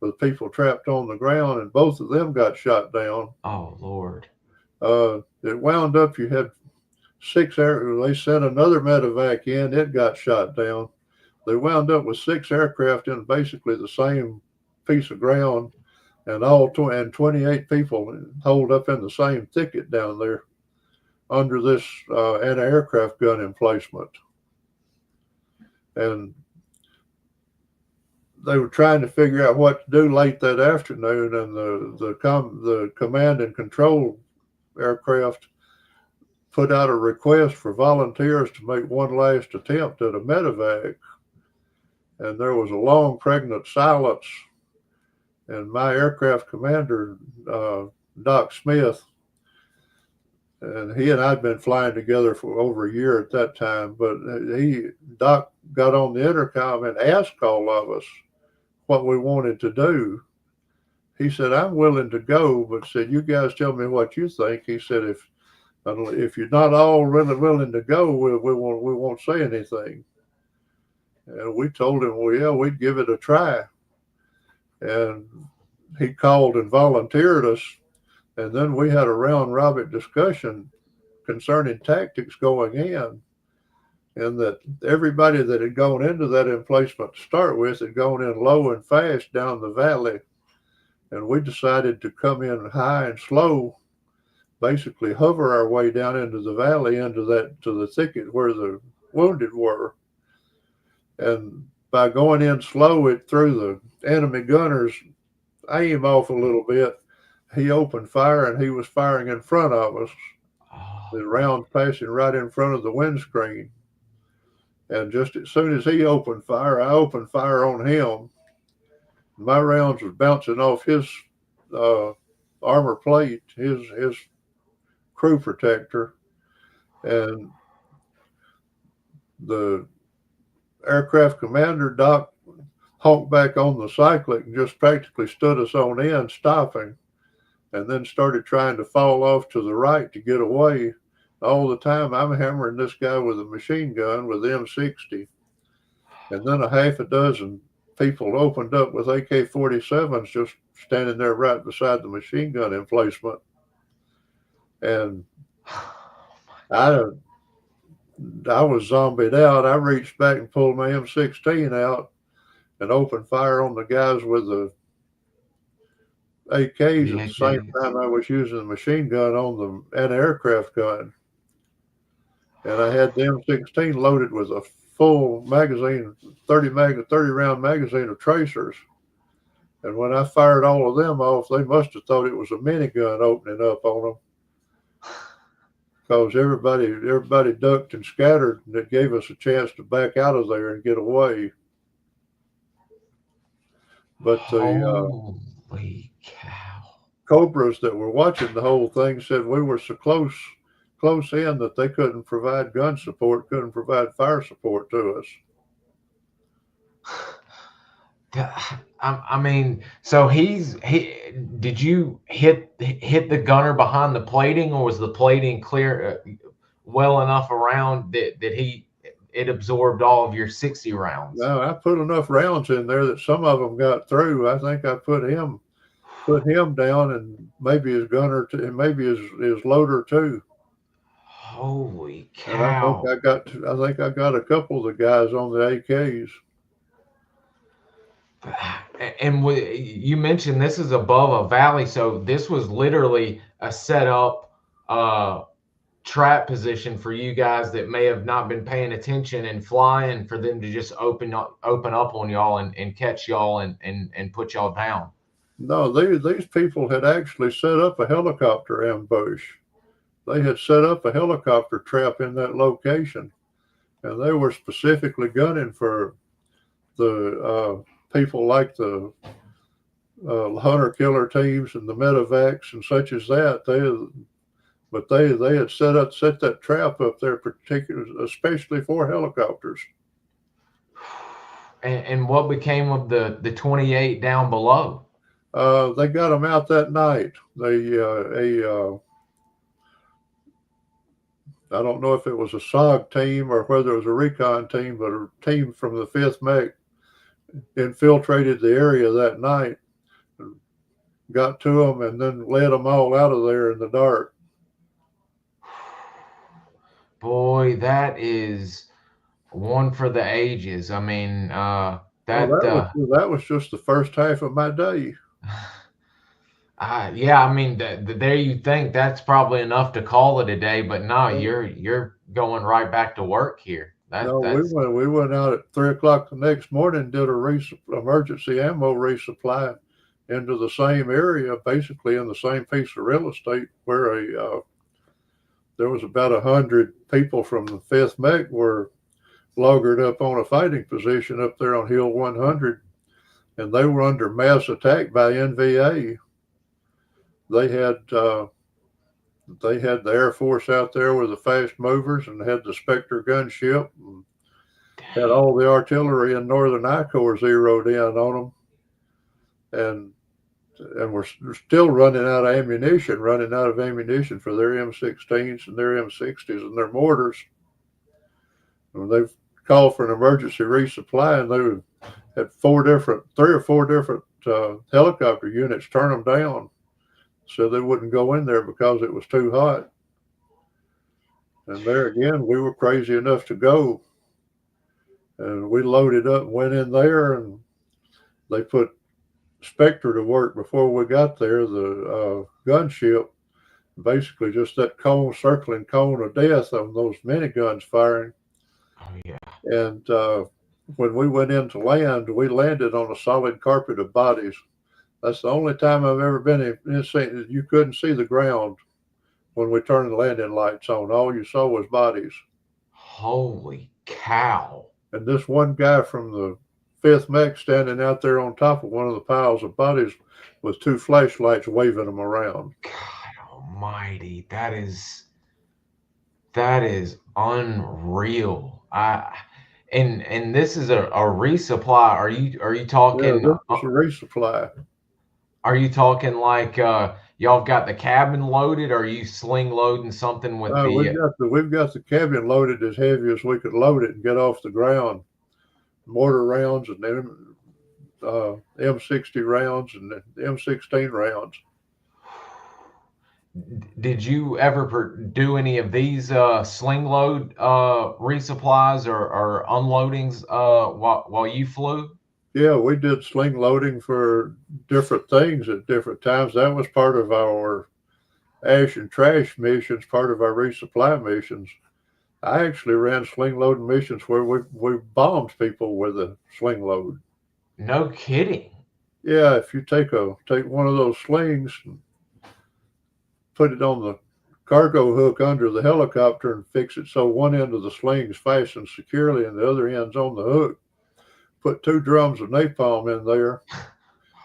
for the people trapped on the ground, and both of them got shot down. Oh, Lord. It wound up, you had 6 they sent another medevac in, it got shot down. They wound up with 6 aircraft in basically the same piece of ground, and 28 people holed up in the same thicket down there under this anti-aircraft gun emplacement. And they were trying to figure out what to do late that afternoon, and the command and control aircraft put out a request for volunteers to make one last attempt at a medevac. And there was a long, pregnant silence. And my aircraft commander, Doc Smith, and he and I'd been flying together for over a year at that time, but Doc got on the intercom and asked all of us what we wanted to do. He said, "I'm willing to go," but said, "You guys tell me what you think." He said, If you're not all really willing to go, we won't say anything. And we told him, well, yeah, we'd give it a try. And he called and volunteered us. And then we had a round robin discussion concerning tactics going in. And that everybody that had gone into that emplacement to start with had gone in low and fast down the valley. And we decided to come in high and slow, basically hover our way down into the valley, to the thicket where the wounded were. And by going in slow, it threw the enemy gunner's aim off a little bit. He opened fire, and he was firing in front of us. The round passing right in front of the windscreen. And just as soon as he opened fire, I opened fire on him. My rounds was bouncing off his armor plate, his crew protector, and the aircraft commander, Doc, honked back on the cyclic and just practically stood us on end, stopping, and then started trying to fall off to the right to get away. All the time, I'm hammering this guy with a machine gun with M60. And then a half a dozen people opened up with AK-47s just standing there right beside the machine gun emplacement. And I was zombied out. I reached back and pulled my M16 out and opened fire on the guys with the AKs at the same time I was using the machine gun on the anti-aircraft gun. And I had the M16 loaded with a full magazine, 30 round magazine of tracers. And when I fired all of them off, they must have thought it was a minigun opening up on them. Because everybody ducked and scattered, and it gave us a chance to back out of there and get away. But the Cobras that were watching the whole thing said we were so close in that they couldn't provide gun support, couldn't provide fire support to us. I mean, so did you hit the gunner behind the plating, or was the plating clear well enough around that it absorbed all of your 60 rounds? No, I put enough rounds in there that some of them got through. I think I put him down, and maybe his gunner and maybe his loader too. Holy cow! And I think I got a couple of the guys on the AKs. And you mentioned this is above a valley, so this was literally a setup trap position for you guys that may have not been paying attention and flying, for them to just open up on y'all and catch y'all and put y'all down. No, these people had actually set up a helicopter ambush. They had set up a helicopter trap in that location, and they were specifically gunning for the people like the hunter killer teams and the medevacs and such as that. They had set that trap up there, especially for helicopters. And what became of the 28 down below? They got them out that night. I don't know if it was a SOG team or whether it was a recon team, but a team from the 5th Mech infiltrated the area that night, got to them, and then led them all out of there in the dark. Boy, that is one for the ages. I mean, that was just the first half of my day. Yeah, I mean, there you think that's probably enough to call it a day, but no, you're going right back to work here. We went out at 3 o'clock the next morning, did a emergency ammo resupply into the same area, basically in the same piece of real estate where there was about 100 people from the 5th Mech were loggered up on a fighting position up there on Hill 100, and they were under mass attack by NVA. They had the Air Force out there with the fast movers, and had the Spectre gunship, and had all the artillery in Northern I Corps zeroed in on them. And and we're still running out of ammunition for their M16s and their M60s and their mortars. And they've called for an emergency resupply, and they had three or four different helicopter units turn them down, so they wouldn't go in there because it was too hot. And there again, we were crazy enough to go, and we loaded up and went in there, and they put Spectre to work before we got there, the gunship, basically just that circling cone of death on those miniguns firing. Oh, yeah. And when we went in to land, we landed on a solid carpet of bodies. That's the only time I've ever been in St. You couldn't see the ground when we turned the landing lights on. All you saw was bodies. Holy cow. And this one guy from the 5th Mech standing out there on top of one of the piles of bodies with 2 flashlights waving them around. God almighty. That is unreal. And this is a resupply. Are you talking? Yeah, this is a resupply. Are you talking like y'all got the cabin loaded? Or are you sling loading something with we've got the cabin loaded as heavy as we could load it and get off the ground. Mortar rounds and M60 rounds and M16 rounds. Did you ever do any of these sling load resupplies or unloadings while you flew? Yeah, we did sling loading for different things at different times. That was part of our ash and trash missions, part of our resupply missions. I actually ran sling loading missions where we bombed people with a sling load. No kidding. Yeah, if you take one of those slings and put it on the cargo hook under the helicopter and fix it so one end of the sling is fastened securely and the other end's on the hook, put 2 drums of napalm in there,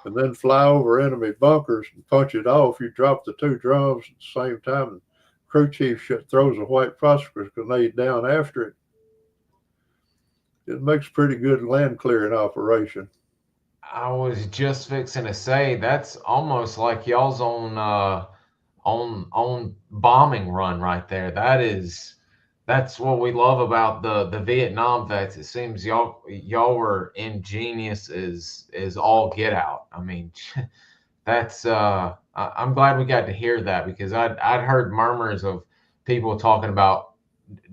and then fly over enemy bunkers and punch it off. You drop the 2 drums at the same time, and crew chief throws a white phosphorus grenade down after it. It makes pretty good land clearing operation. I was just fixing to say that's almost like y'all's on bombing run right there. That's what we love about the Vietnam vets. It seems y'all were ingenious as all get out. I mean, that's I'm glad we got to hear that, because I'd heard murmurs of people talking about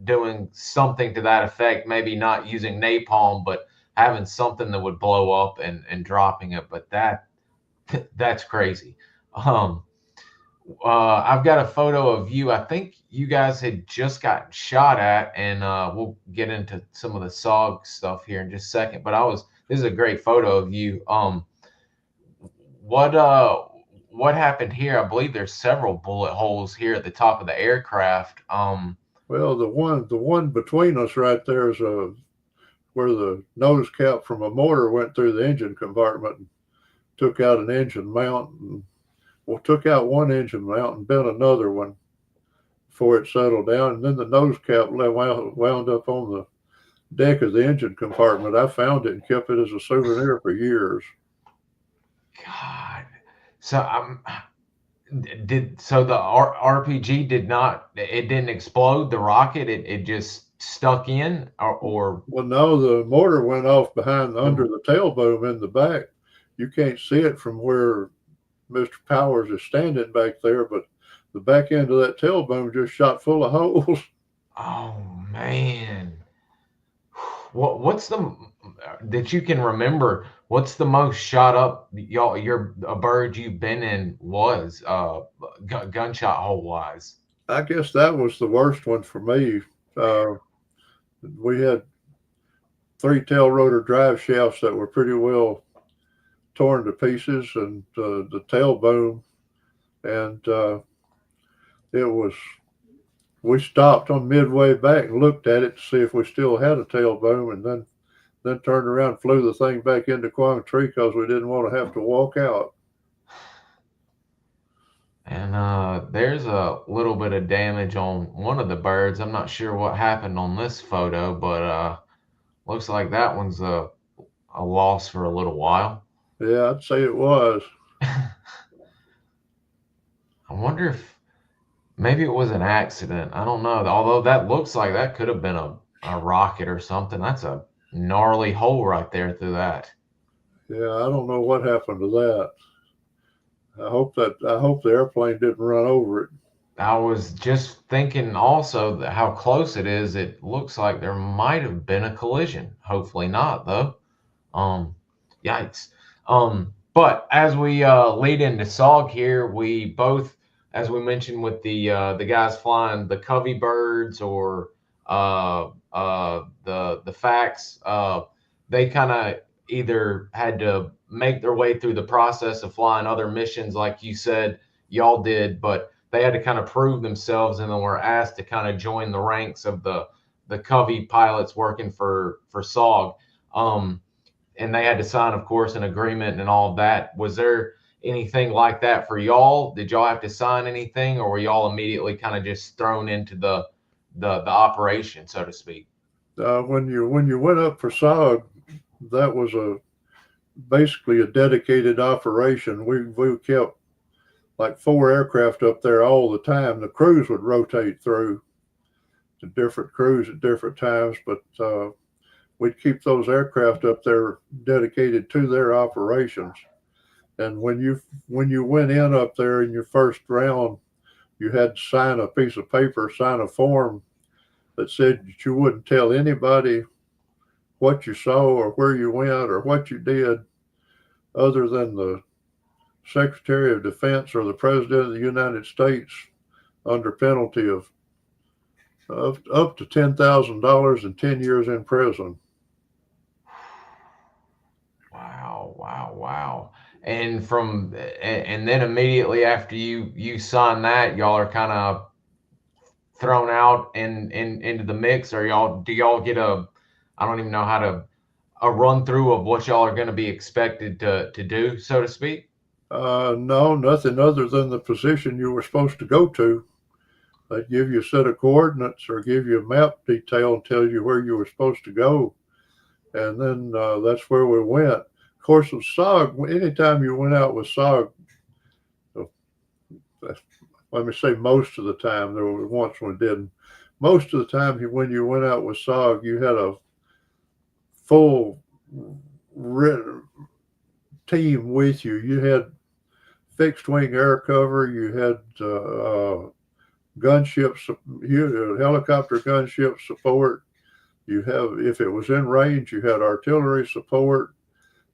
doing something to that effect, maybe not using napalm, but having something that would blow up and dropping it. But that's crazy. I've got a photo of you. I think you guys had just gotten shot at, and we'll get into some of the SOG stuff here in just a second. But this is a great photo of you. What happened here? I believe there's several bullet holes here at the top of the aircraft. Well, the one between us right there is where the nose cap from a mortar went through the engine compartment and took out an engine mount. Took out one engine mount and bent another one before it settled down. And then the nose cap wound up on the deck of the engine compartment. I found it and kept it as a souvenir for years. God. So the RPG didn't explode, the rocket, it just stuck in or Well, no, the mortar went off under the tail boom in the back. You can't see it from where Mr. Powers is standing back there, but the back end of that tail boom just shot full of holes. Oh man. What's that you can remember, what's the most shot up a bird you've been in was gunshot hole wise? I guess that was the worst one for me. We had 3 tail rotor drive shafts that were pretty well torn to pieces, and the tail boom, and we stopped on midway back and looked at it to see if we still had a tail boom, and then turned around and flew the thing back into Quang Tri because we didn't want to have to walk out. And there's a little bit of damage on one of the birds. I'm not sure what happened on this photo, but looks like that one's a loss for a little while. Yeah, I'd say it was. I wonder if maybe it was an accident. I don't know. Although that looks like that could have been a rocket or something. That's a gnarly hole right there through that. Yeah, I don't know what happened to that. I hope the airplane didn't run over it. I was just thinking also that how close it is. It looks like there might have been a collision. Hopefully not, though. Um, Yikes. But as we lead into SOG here, we both, as we mentioned with the guys flying the Covey birds or the facts, they kind of either had to make their way through the process of flying other missions, like you said, y'all did, but they had to kind of prove themselves, and then were asked to kind of join the ranks of the Covey pilots working for SOG. And they had to sign, of course, an agreement and all of that. Was there anything like that for y'all? Did y'all have to sign anything, or were y'all immediately kind of just thrown into the operation, so to speak? When you went up for SOG, that was basically a dedicated operation. We kept like 4 aircraft up there all the time. The crews would rotate through to different crews at different times, but we'd keep those aircraft up there dedicated to their operations. And when you went in up there in your first round, you had to sign a piece of paper, sign a form that said that you wouldn't tell anybody what you saw or where you went or what you did other than the Secretary of Defense or the President of the United States, under penalty of up to $10,000 and 10 years in prison. Wow, wow, wow. And then immediately after you sign that, y'all are kind of thrown out into the mix, or y'all get a, I don't even know how to, a run through of what y'all are going to be expected to do, so to speak? No, nothing other than the position you were supposed to go to. They'd give you a set of coordinates or give you a map detail and tell you where you were supposed to go. And then that's where we went. Of course, with SOG, anytime you went out with SOG, let me say most of the time, there was once when it didn't. Most of the time, when you went out with SOG, you had a full team with you. You had fixed wing air cover, you had gunships, helicopter gunship support. You have, if it was in range, you had artillery support.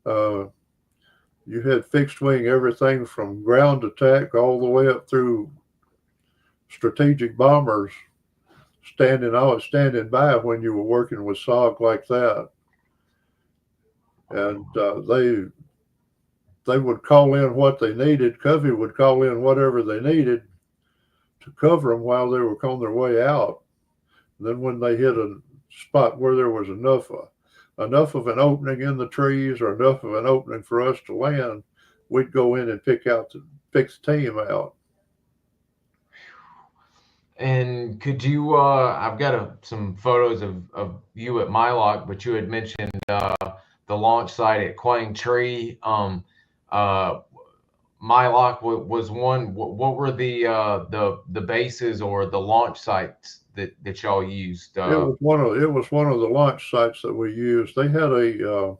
You had fixed wing everything from ground attack all the way up through strategic bombers standing by when you were working with SOG like that. And they would call in what they needed. Covey would call in whatever they needed to cover them while they were on their way out. Then when they hit a spot where there was enough of an opening in the trees or enough of an opening for us to land, we'd go in and pick the team out. And could you, I've got some photos of you at Mylock, but you had mentioned the launch site at Quang Tree. Uh, Mylock was one. What were the bases or the launch sites that y'all used? It was one of the launch sites that we used. They had a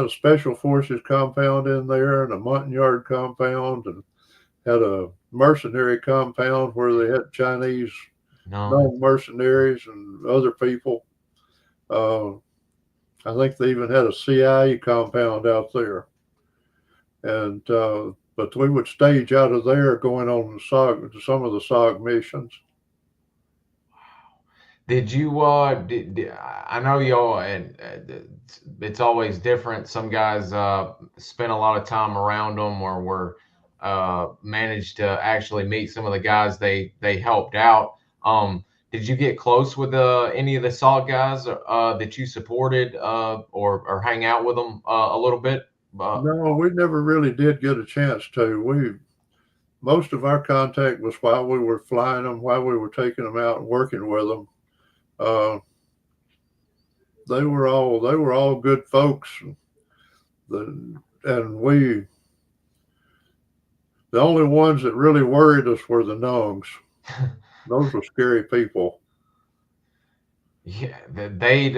special forces compound in there and a Montagnard compound, and had a mercenary compound where they had Chinese mercenaries and other people. I think they even had a CIA compound out there. And but we would stage out of there going on some of the SOG missions. Did you I know y'all, and it's always different. Some guys spend a lot of time around them, or were managed to actually meet some of the guys they helped out. Did you get close with any of the SOG guys that you supported, or hang out with them a little bit? No, we never really did get a chance to. Most of our contact was while we were flying them, while we were taking them out and working with them. They were all good folks, and The only ones that really worried us were the nuns. Those were scary people. Yeah, they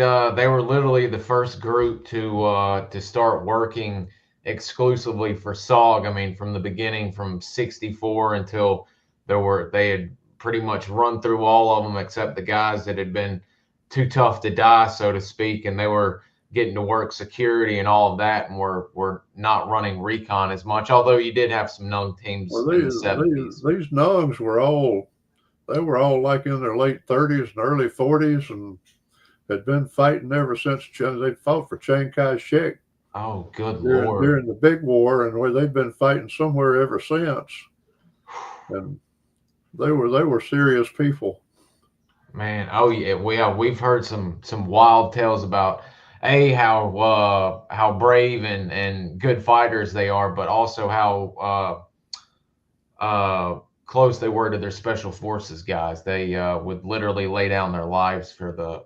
were literally the first group to start working exclusively for SOG. I mean, from the beginning, from '64 until they had pretty much run through all of them except the guys that had been too tough to die, so to speak, and they were getting to work security and all of that, and were not running recon as much. Although you did have some young Well, teams in the '70s. these nuns were all like in their late 30s and early 40s, and had been fighting ever since they fought for Chiang Kai-shek Oh, good Lord. during the big war, and where they've been fighting somewhere ever since. And they were serious people. Man, oh yeah, we've heard some wild tales about how brave and good fighters they are, but also how close they were to their special forces guys. They would literally lay down their lives for the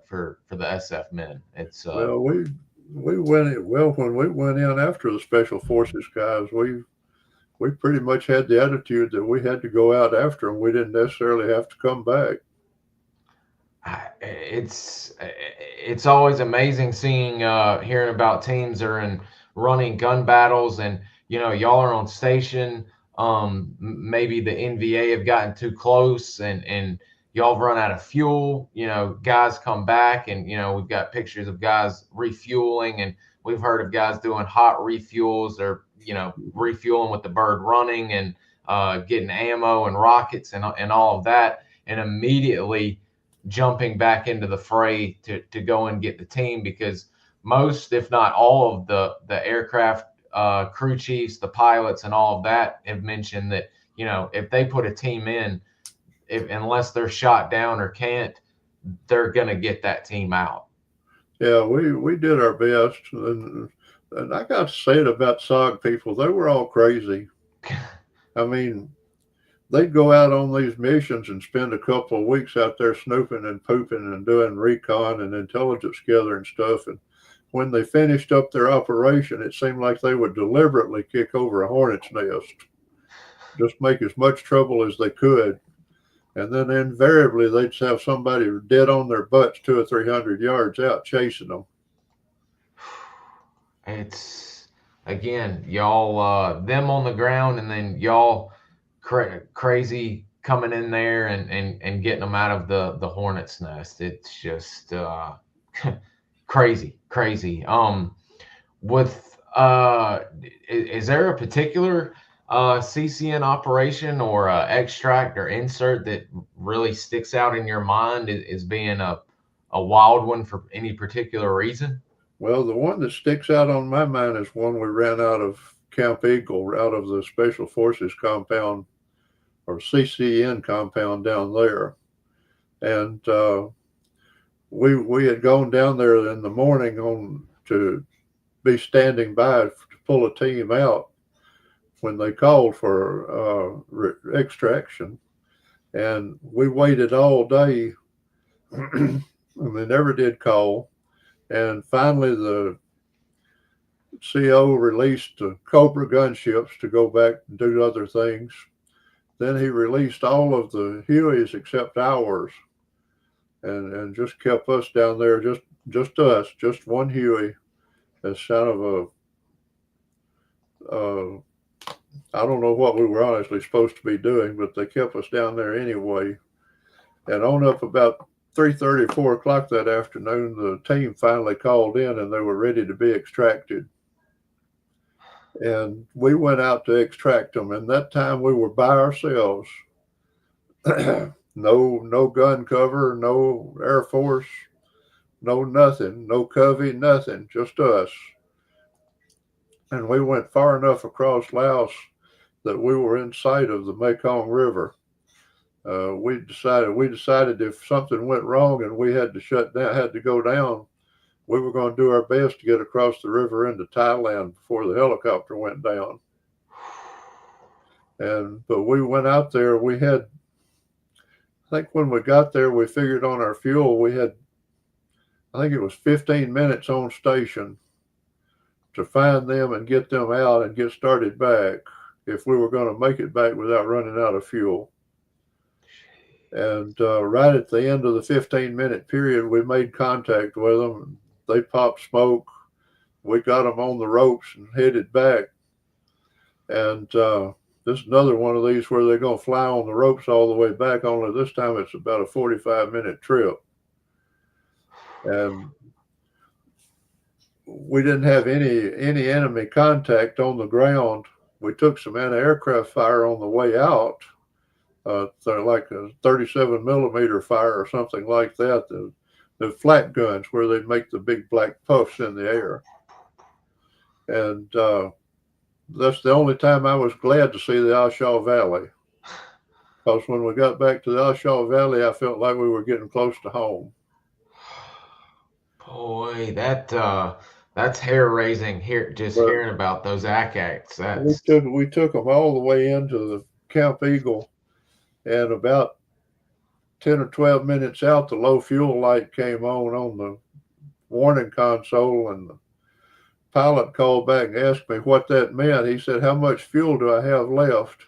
SF men. It's Well, we went in, well when we went in after the special forces guys. We pretty much had the attitude that we had to go out after them. We didn't necessarily have to come back. it's always amazing seeing hearing about teams that are in running gun battles, and y'all are on station. Maybe the NVA have gotten too close, and y'all have run out of fuel. Guys come back, and we've got pictures of guys refueling, and we've heard of guys doing hot refuels, or refueling with the bird running, and getting ammo and rockets and all of that, and immediately jumping back into the fray to go and get the team, because most, if not all, of the aircraft crew chiefs, the pilots, and all of that have mentioned that if they put a team in, unless they're shot down or can't, they're gonna get that team out. Yeah, we did our best, and I got to say it about SOG people. They were all crazy. I mean, they'd go out on these missions and spend a couple of weeks out there snooping and pooping and doing recon and intelligence gathering stuff. And when they finished up their operation, it seemed like they would deliberately kick over a hornet's nest, just make as much trouble as they could. And then invariably they'd have somebody dead on their butts 200 or 300 yards out chasing them. It's, again, y'all, them on the ground, and then y'all crazy coming in there and getting them out of the hornet's nest. It's just crazy. With is there a particular CCN operation or extract or insert that really sticks out in your mind as being a wild one for any particular reason? Well, the one that sticks out on my mind is one we ran out of Camp Eagle, out of the Special Forces compound, or CCN compound down there. And we had gone down there in the morning to be standing by to pull a team out when they called for extraction. And we waited all day and they never did call. And finally, the CO released the Cobra gunships to go back and do other things. Then he released all of the Hueys except ours, and just kept us down there, just us, just one Huey, as kind of I don't know what we were honestly supposed to be doing, but they kept us down there anyway. And on up about 3:30, 4 o'clock that afternoon, the team finally called in and they were ready to be extracted. And we went out to extract them. And that time we were by ourselves. No gun cover, no Air Force, no nothing, no covey, nothing, just us. And we went far enough across Laos that we were in sight of the Mekong River. We decided if something went wrong and we had to go down, we were going to do our best to get across the river into Thailand before the helicopter went down. But we went out there. I think when we got there, we figured on our fuel. I think it was 15 minutes on station to find them and get them out and get started back. if we were going to make it back without running out of fuel. And right at the end of the 15-minute period, we made contact with them. They popped smoke. We got them on the ropes and headed back. And this is another one of these where they're going to fly on the ropes all the way back, only this time it's about a 45-minute trip. And we didn't have any enemy contact on the ground. We took some anti-aircraft fire on the way out, like a 37 millimeter fire or something like that. The flat guns where they make the big black puffs in the air. And that's the only time I was glad to see the Oshaw Valley. Because when we got back to the Oshaw Valley, I felt like we were getting close to home. Boy, that's hair raising here, just hearing about those ACACs. We took them all the way into the Camp Eagle, and about 10 or 12 minutes out, the low fuel light came on the warning console, and the pilot called back and asked me what that meant. He said, "How much fuel do I have left?"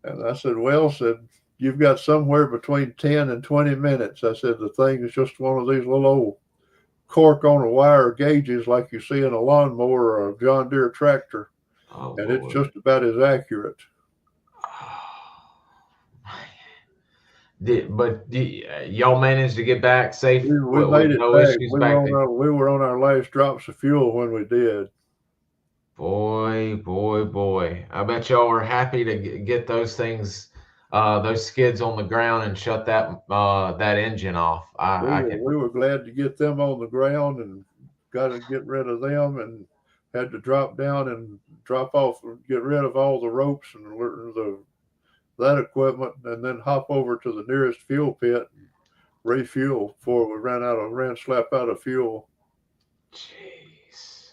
And I said, "Well," said, "you've got somewhere between 10 and 20 minutes. I said, "The thing is just one of these little old cork on a wire gauges like you see in a lawnmower or a John Deere tractor." And it's just about as accurate. Y'all managed to get back safe? We made it back. We were on our last drops of fuel when we did. Boy. I bet y'all were happy to get those things, those skids on the ground and shut that engine off. We were glad to get them on the ground and got to get rid of them, and had to drop down and drop off and get rid of all the ropes and that equipment, and then hop over to the nearest fuel pit and refuel before we ran slap out of fuel. Jeez.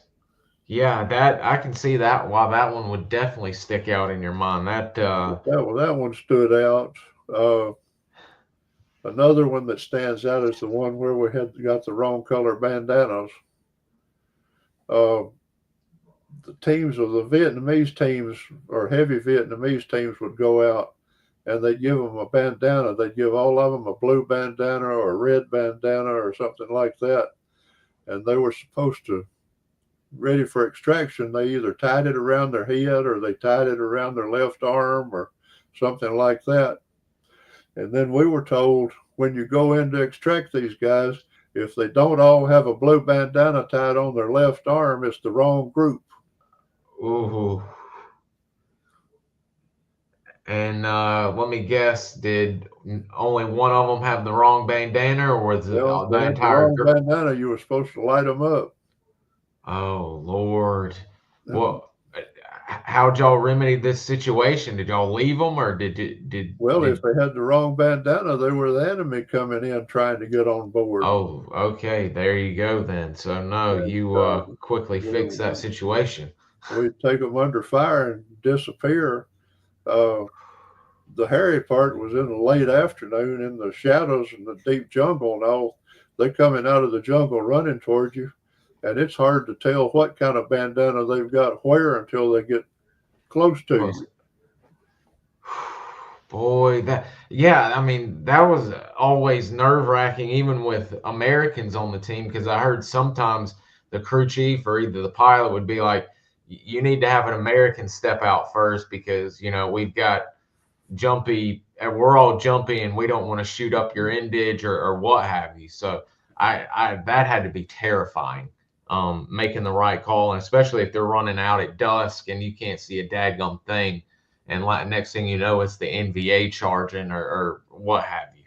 Yeah, I can see that. Why that one would definitely stick out in your mind. That one stood out. Another one that stands out is the one where we got the wrong color bandanas. The teams of the Vietnamese teams, or heavy Vietnamese teams, would go out and they'd give them a bandana. They'd give all of them a blue bandana or a red bandana or something like that. And they were supposed to, ready for extraction, they either tied it around their head or they tied it around their left arm or something like that. And then we were told, when you go in to extract these guys, if they don't all have a blue bandana tied on their left arm, it's the wrong group. Ooh. And let me guess, did only one of them have the wrong bandana, or was it the entire group? The wrong bandana, you were supposed to light them up. Oh, Lord. Well, how'd y'all remedy this situation? Did y'all leave them, or did? Well, if they had the wrong bandana, they were the enemy coming in trying to get on board. Oh, okay. There you go then. So no, you quickly fixed that situation. We'd take them under fire and disappear. The hairy part was in the late afternoon in the shadows and the deep jungle and all. They coming out of the jungle running towards you, and it's hard to tell what kind of bandana they've got where until they get close to you. Boy, I mean, that was always nerve-wracking, even with Americans on the team, because I heard sometimes the crew chief or either the pilot would be like, you need to have an American step out first because, we've got jumpy, and we're all jumpy, and we don't want to shoot up your endage or what have you. So that had to be terrifying, making the right call, and especially if they're running out at dusk and you can't see a dadgum thing. And next thing you know, it's the NVA charging or what have you.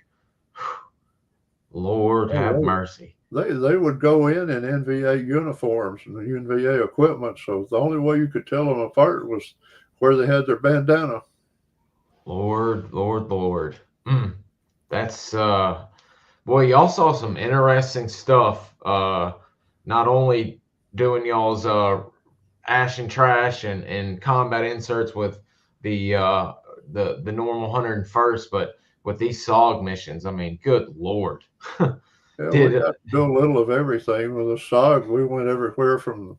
Lord have mercy. They would go in NVA uniforms and the NVA equipment. So the only way you could tell them apart was where they had their bandana. Lord. That's, boy, y'all saw some interesting stuff. Not only doing y'all's ash and trash and combat inserts with the normal 101st, but with these SOG missions, I mean, good Lord. Yeah, we got to do a little of everything. With the SOG, we went everywhere from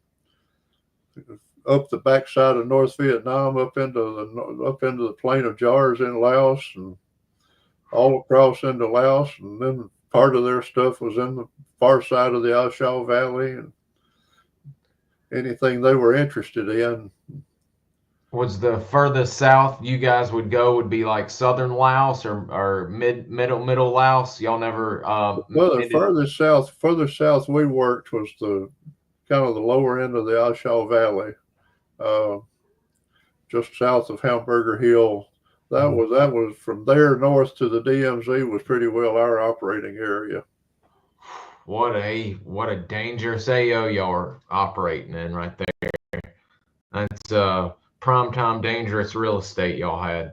up the backside of North Vietnam, up into the Plain of Jars in Laos, and all across into Laos, and then part of their stuff was in the far side of the A Shau Valley, and anything they were interested in. Was the furthest south you guys would go would be like southern Laos or middle Laos? Y'all never Well, the further south we worked was the kind of the lower end of the A Shau Valley, just south of Hamburger Hill. That was from there north to the DMZ was pretty well our operating area. What a dangerous AO y'all are operating in right there. That's prime time dangerous real estate y'all had.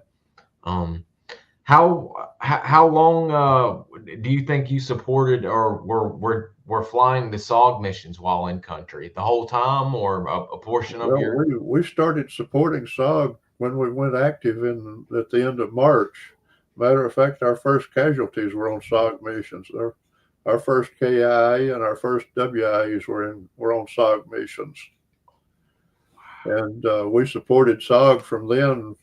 How long do you think you supported or were flying the SOG missions while in country? The whole time or a portion of your? We started supporting SOG when we went active at the end of March. Matter of fact, our first casualties were on SOG missions. Our first KIA and our first WIAs were on SOG missions. And we supported SOG from then,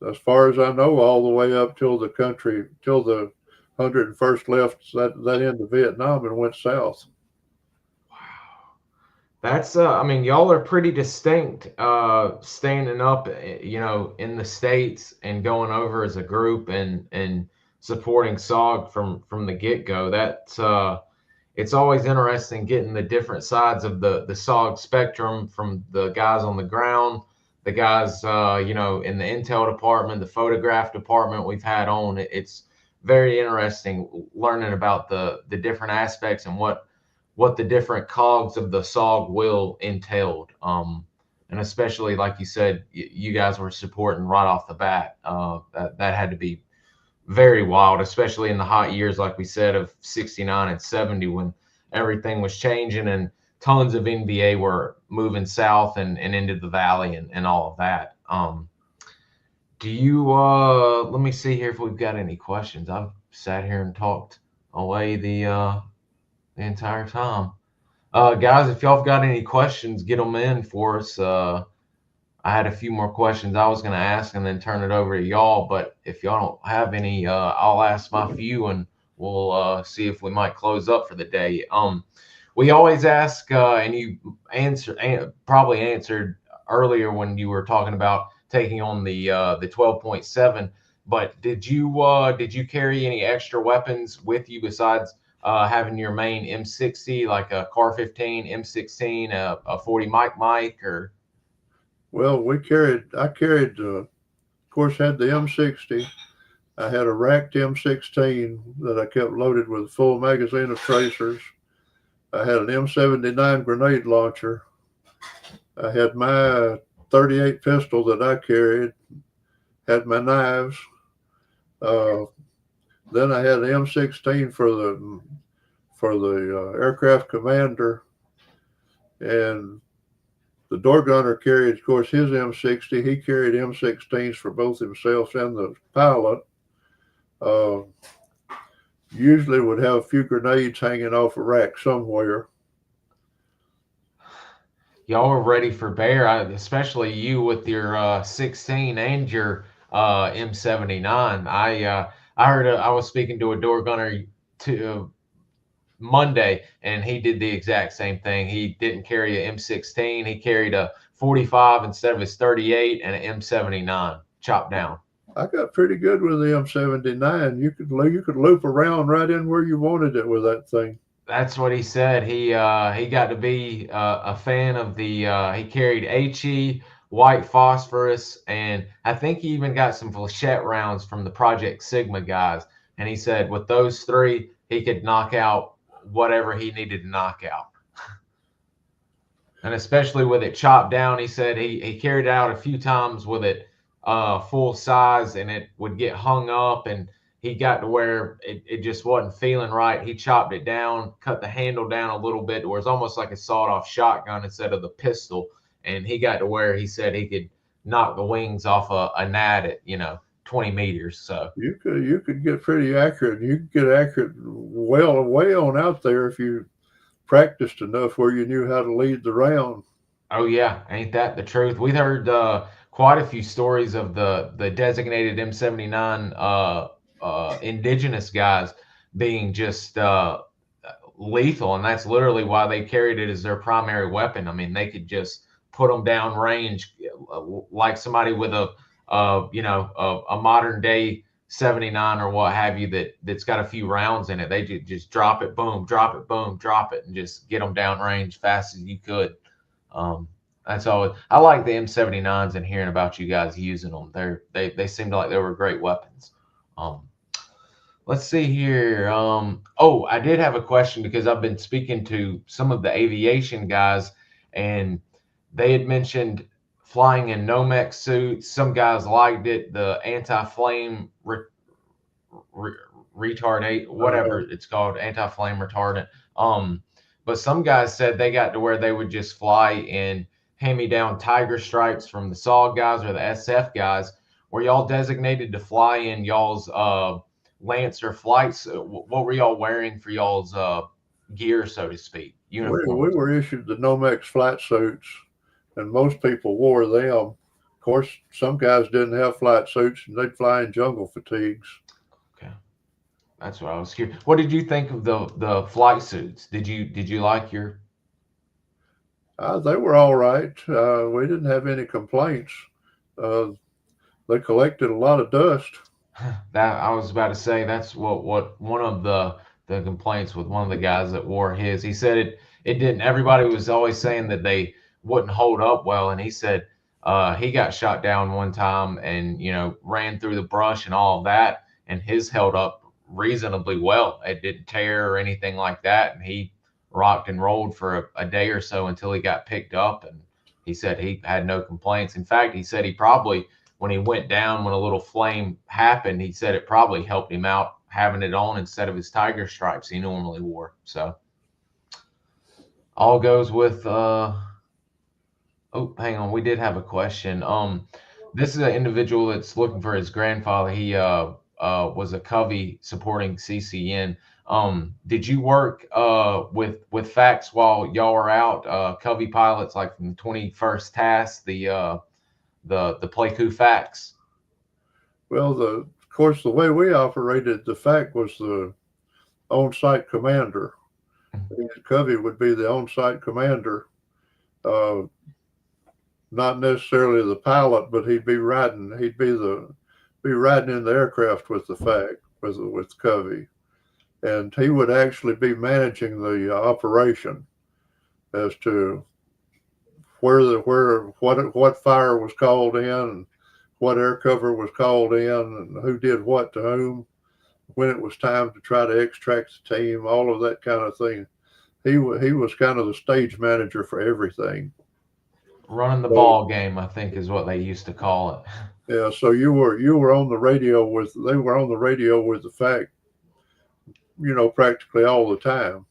as far as I know, all the way up till the 101st left that end of Vietnam and went south. Wow. That's, I mean, y'all are pretty distinct, standing up, in the States and going over as a group and supporting SOG from the get-go. That's, it's always interesting getting the different sides of the SOG spectrum from the guys on the ground, the guys, in the intel department, the photograph department we've had on. It's very interesting learning about the different aspects and what the different cogs of the SOG will entailed. And especially, like you said, you guys were supporting right off the bat. That had to be very wild, especially in the hot years, like we said, of 69 and 70, when everything was changing and tons of NBA were moving south and into the valley and all of that. Do you, let me see here if we've got any questions. I've sat here and talked away the entire time. Guys, if y'all have got any questions, get them in for us. I had a few more questions I was going to ask and then turn it over to y'all. But if y'all don't have any, I'll ask my few and we'll see if we might close up for the day. We always ask, and you probably answered earlier when you were talking about taking on the 12.7. But did you carry any extra weapons with you besides having your main M60, like a Car 15, M16, a 40 mic, or? Well, I carried, of course, had the M60. I had a racked M16 that I kept loaded with a full magazine of tracers. I had an M79 grenade launcher. I had my 38 pistol that I carried, had my knives. Then I had the M16 for the aircraft commander, and the door gunner carried, of course, his M60. He carried M16s for both himself and the pilot. Usually would have a few grenades hanging off a rack somewhere. Y'all were ready for bear, especially you with your 16 and your M79. I heard I was speaking to a door gunner Monday, and he did the exact same thing. He didn't carry an M16. He carried a 45 instead of his 38 and an M79 chopped down. I got pretty good with the M79. You could loop around right in where you wanted it with that thing. That's what he said. He got to be a fan of the. He carried HE, white phosphorus, and I think he even got some flechette rounds from the Project Sigma guys. And he said with those three, he could knock out whatever he needed to knock out. And especially with it chopped down, he said he carried it out a few times with it full size, and it would get hung up, and he got to where it just wasn't feeling right. He chopped it down, cut the handle down a little bit to where it's almost like a sawed-off shotgun instead of the pistol. And he got to where he said he could knock the wings off a gnat at 20 meters. So you could get pretty accurate. You could get accurate way on out there if you practiced enough where you knew how to lead the round. Oh yeah, ain't that the truth? We've heard quite a few stories of the designated M79 indigenous guys being just lethal, and that's literally why they carried it as their primary weapon. I mean, they could just put them down range like somebody with a modern day 79 or what have you that's got a few rounds in it. They just drop it, boom, drop it, boom, drop it, and just get them down range fast as you could. Um, that's all. I like the M79s and hearing about you guys using them. They seemed like they were great weapons. Um, let's see here. Oh, I did have a question because I've been speaking to some of the aviation guys, and they had mentioned flying in Nomex suits. Some guys liked it. The anti-flame re- retardate, whatever it's called, anti-flame retardant. Um, but some guys said they got to where they would just fly in hand-me-down tiger stripes from the SOG guys or the SF guys. Were y'all designated to fly in y'all's Lancer flights? What were y'all wearing for y'all's gear, so to speak, We uniforms? were issued the Nomex flight suits, and most people wore them. Of course, some guys didn't have flight suits, and they'd fly in jungle fatigues. Okay, that's what I was curious. What did you think of the flight suits? Did you like your? They were all right. We didn't have any complaints. Uh, they collected a lot of dust. That I was about to say that's what one of the complaints with one of the guys that wore his. He said it didn't. Everybody was always saying that they wouldn't hold up well, and he said he got shot down one time and ran through the brush and all of that, and his held up reasonably well. It didn't tear or anything like that, and he rocked and rolled for a day or so until he got picked up, and he said he had no complaints. In fact, he said he probably when he went down, when a little flame happened, he said it probably helped him out having it on instead of his tiger stripes he normally wore. So all goes with oh, hang on, we did have a question. This is an individual that's looking for his grandfather. He was a Covey supporting CCN. Did you work with FACS while y'all were out? Covey pilots like from 21st Task, the Pleiku FACS? Well, of course, the way we operated, the fact was the on-site commander. Covey would be the on-site commander, uh, not necessarily the pilot, but he'd be riding. He'd be riding in the aircraft with the fact with Covey, and he would actually be managing the operation as to what fire was called in, and what air cover was called in, and who did what to whom, when it was time to try to extract the team, all of that kind of thing. He was kind of the stage manager for everything. Running the So ball game, I think, is what they used to call it. yeah, so you were on the radio with they were on the radio with the fact, practically all the time.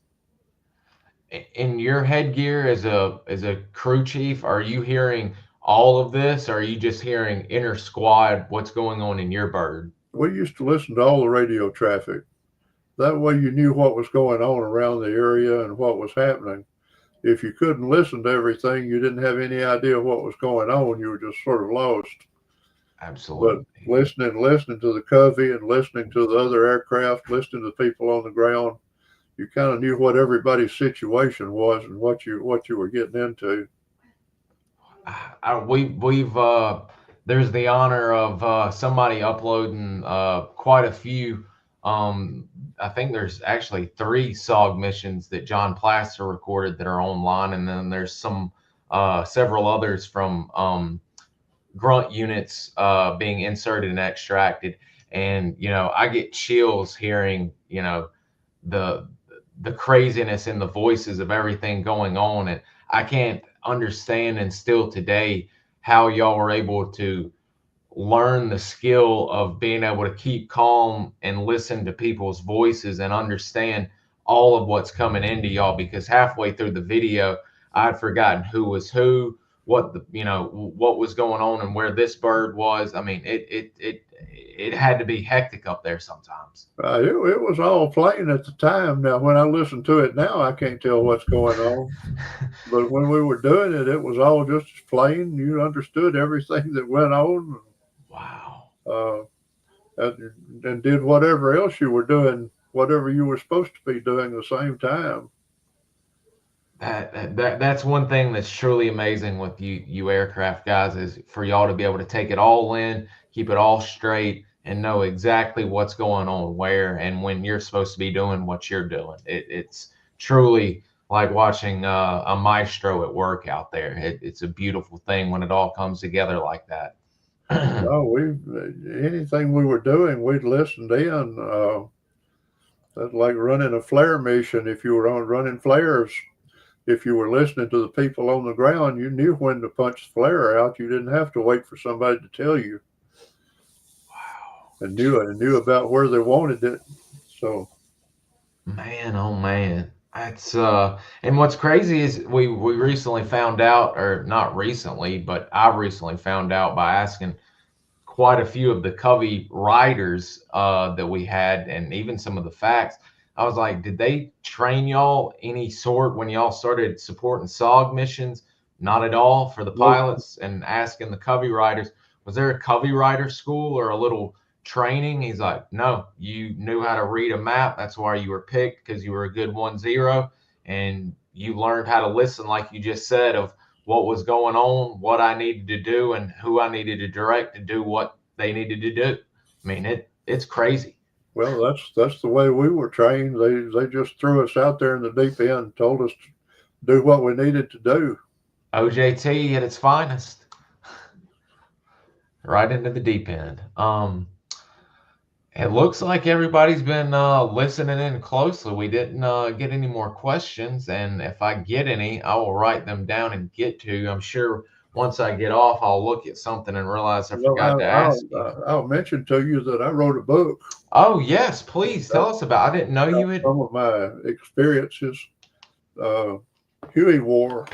In your headgear as a crew chief, are you hearing all of this? Or are you just hearing inner squad what's going on in your bird? We used to listen to all the radio traffic. That way you knew what was going on around the area and what was happening. If you couldn't listen to everything, you didn't have any idea what was going on. You were just sort of lost. But Absolutely. listening to the Covey and listening to the other aircraft, listening to people on the ground, you kind of knew what everybody's situation was and what you were getting into. We've there's the honor of somebody uploading quite a few. I think there's actually 3 SOG missions that John Plaster recorded that are online, and then there's some several others from grunt units being inserted and extracted. And I get chills hearing the the craziness in the voices of everything going on, and I can't understand and still today how y'all were able to learn the skill of being able to keep calm and listen to people's voices and understand all of what's coming into y'all, because halfway through the video I'd forgotten who was who, what was going on and where this bird was. I mean, it had to be hectic up there sometimes. It was all plain at the time. Now, when I listen to it now, I can't tell what's going on. But when we were doing it, it was all just as plain. You understood everything that went on. Wow. And did whatever else you were doing, whatever you were supposed to be doing at the same time. That's one thing that's truly amazing with you aircraft guys, is for y'all to be able to take it all in, keep it all straight, and know exactly what's going on where and when you're supposed to be doing what you're doing. It's truly like watching a maestro at work out there. It's a beautiful thing when it all comes together like that. No, anything we were doing, we'd listened in. That's like running a flare mission. If you were on running flares, if you were listening to the people on the ground, you knew when to punch the flare out. You didn't have to wait for somebody to tell you. Wow. And knew about where they wanted it. So, man, oh man, that's and what's crazy is we recently found out, or not recently, but I recently found out by asking quite a few of the Covey riders that we had, and even some of the facts. I was like, did they train y'all any sort when y'all started supporting SOG missions? Not at all for the pilots. And asking the Covey riders, was there a Covey rider school or a little training? He's like, no, you knew how to read a map. That's why you were picked, because you were a good 1-0, and you learned how to listen, like you just said, of what was going on, what I needed to do, and who I needed to direct to do what they needed to do. I mean, it's crazy. Well, that's the way we were trained. They just threw us out there in the deep end and told us to do what we needed to do. OJT at its finest. Right into the deep end. It looks like everybody's been listening in closely. We didn't get any more questions, and if I get any, I will write them down and get to. I'm sure once I get off, I'll look at something and realize I forgot to ask you. I'll mention to you that I wrote a book. Oh, yes, please tell us about it. I didn't know you had. Some of my experiences, Huey War,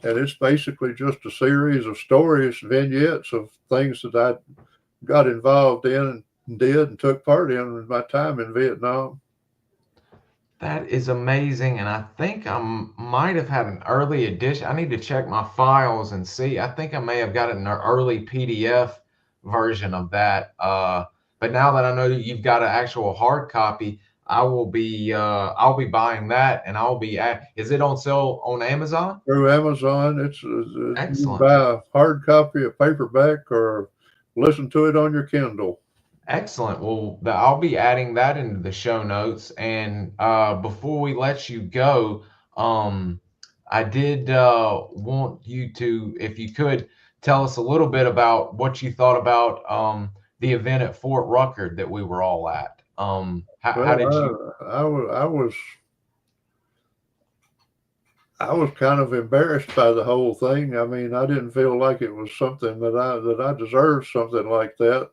and it's basically just a series of stories, vignettes of things that I got involved in and did and took part in my time in Vietnam. That is amazing, and I think I might have had an early edition. I need to check my files and see. I think I may have got an early PDF version of that. But now that I know that you've got an actual hard copy, I'll be buying that, and is it on sale on Amazon? Through Amazon, it's excellent. You can buy a hard copy, a paperback, or listen to it on your Kindle. Excellent. Well, I'll be adding that into the show notes. And before we let you go, I did want you to, if you could, tell us a little bit about what you thought about the event at Fort Rucker that we were all at. How did you? I was kind of embarrassed by the whole thing. I mean, I didn't feel like it was something that I deserved something like that,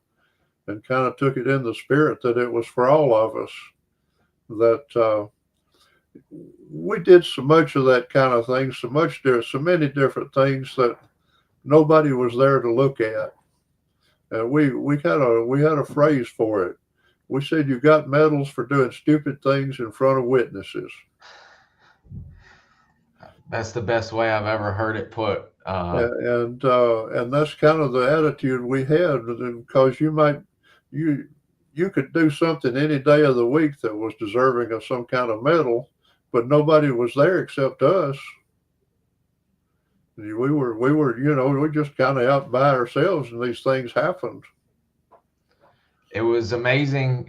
and kind of took it in the spirit that it was for all of us. That we did so much of that kind of thing, so many different things that nobody was there to look at. And we had a phrase for it. We said, you got medals for doing stupid things in front of witnesses. That's the best way I've ever heard it put. And that's kind of the attitude we had, because you could do something any day of the week that was deserving of some kind of medal, but nobody was there except us. We were, we just kind of out by ourselves, and these things happened. It was amazing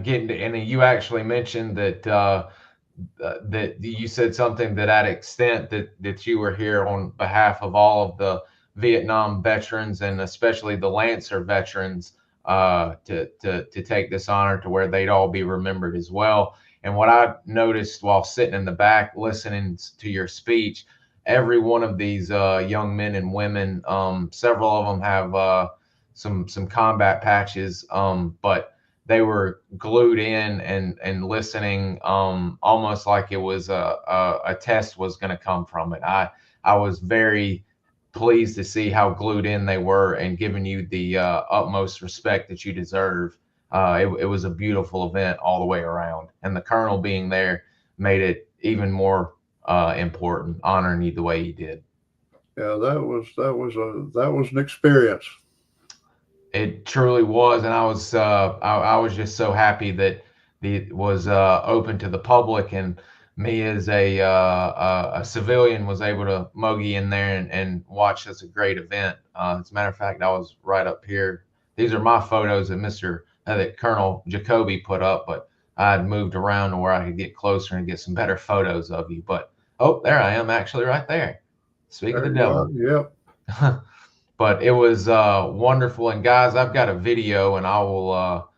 getting to, and you actually mentioned that that you said something to that extent, that you were here on behalf of all of the Vietnam veterans, and especially the Lancer veterans, to take this honor to where they'd all be remembered as well. And what I noticed while sitting in the back listening to your speech, every one of these young men and women, several of them have some combat patches, but they were glued in and listening, almost like it was a test was going to come from it. I was very pleased to see how glued in they were and giving you the utmost respect that you deserve. It was a beautiful event all the way around, and the colonel being there made it even more important, honoring you the way he did. Yeah, that was an experience. It truly was, and I was just so happy that it was open to the public, and me as a civilian was able to muggy in there and watch such a great event. As a matter of fact, I was right up here. These are my photos that Colonel Jacoby put up, but I had moved around to where I could get closer and get some better photos of you. But oh, there I am, actually right there. Speak of the devil. Yep. But it was wonderful. And guys, I've got a video, and I will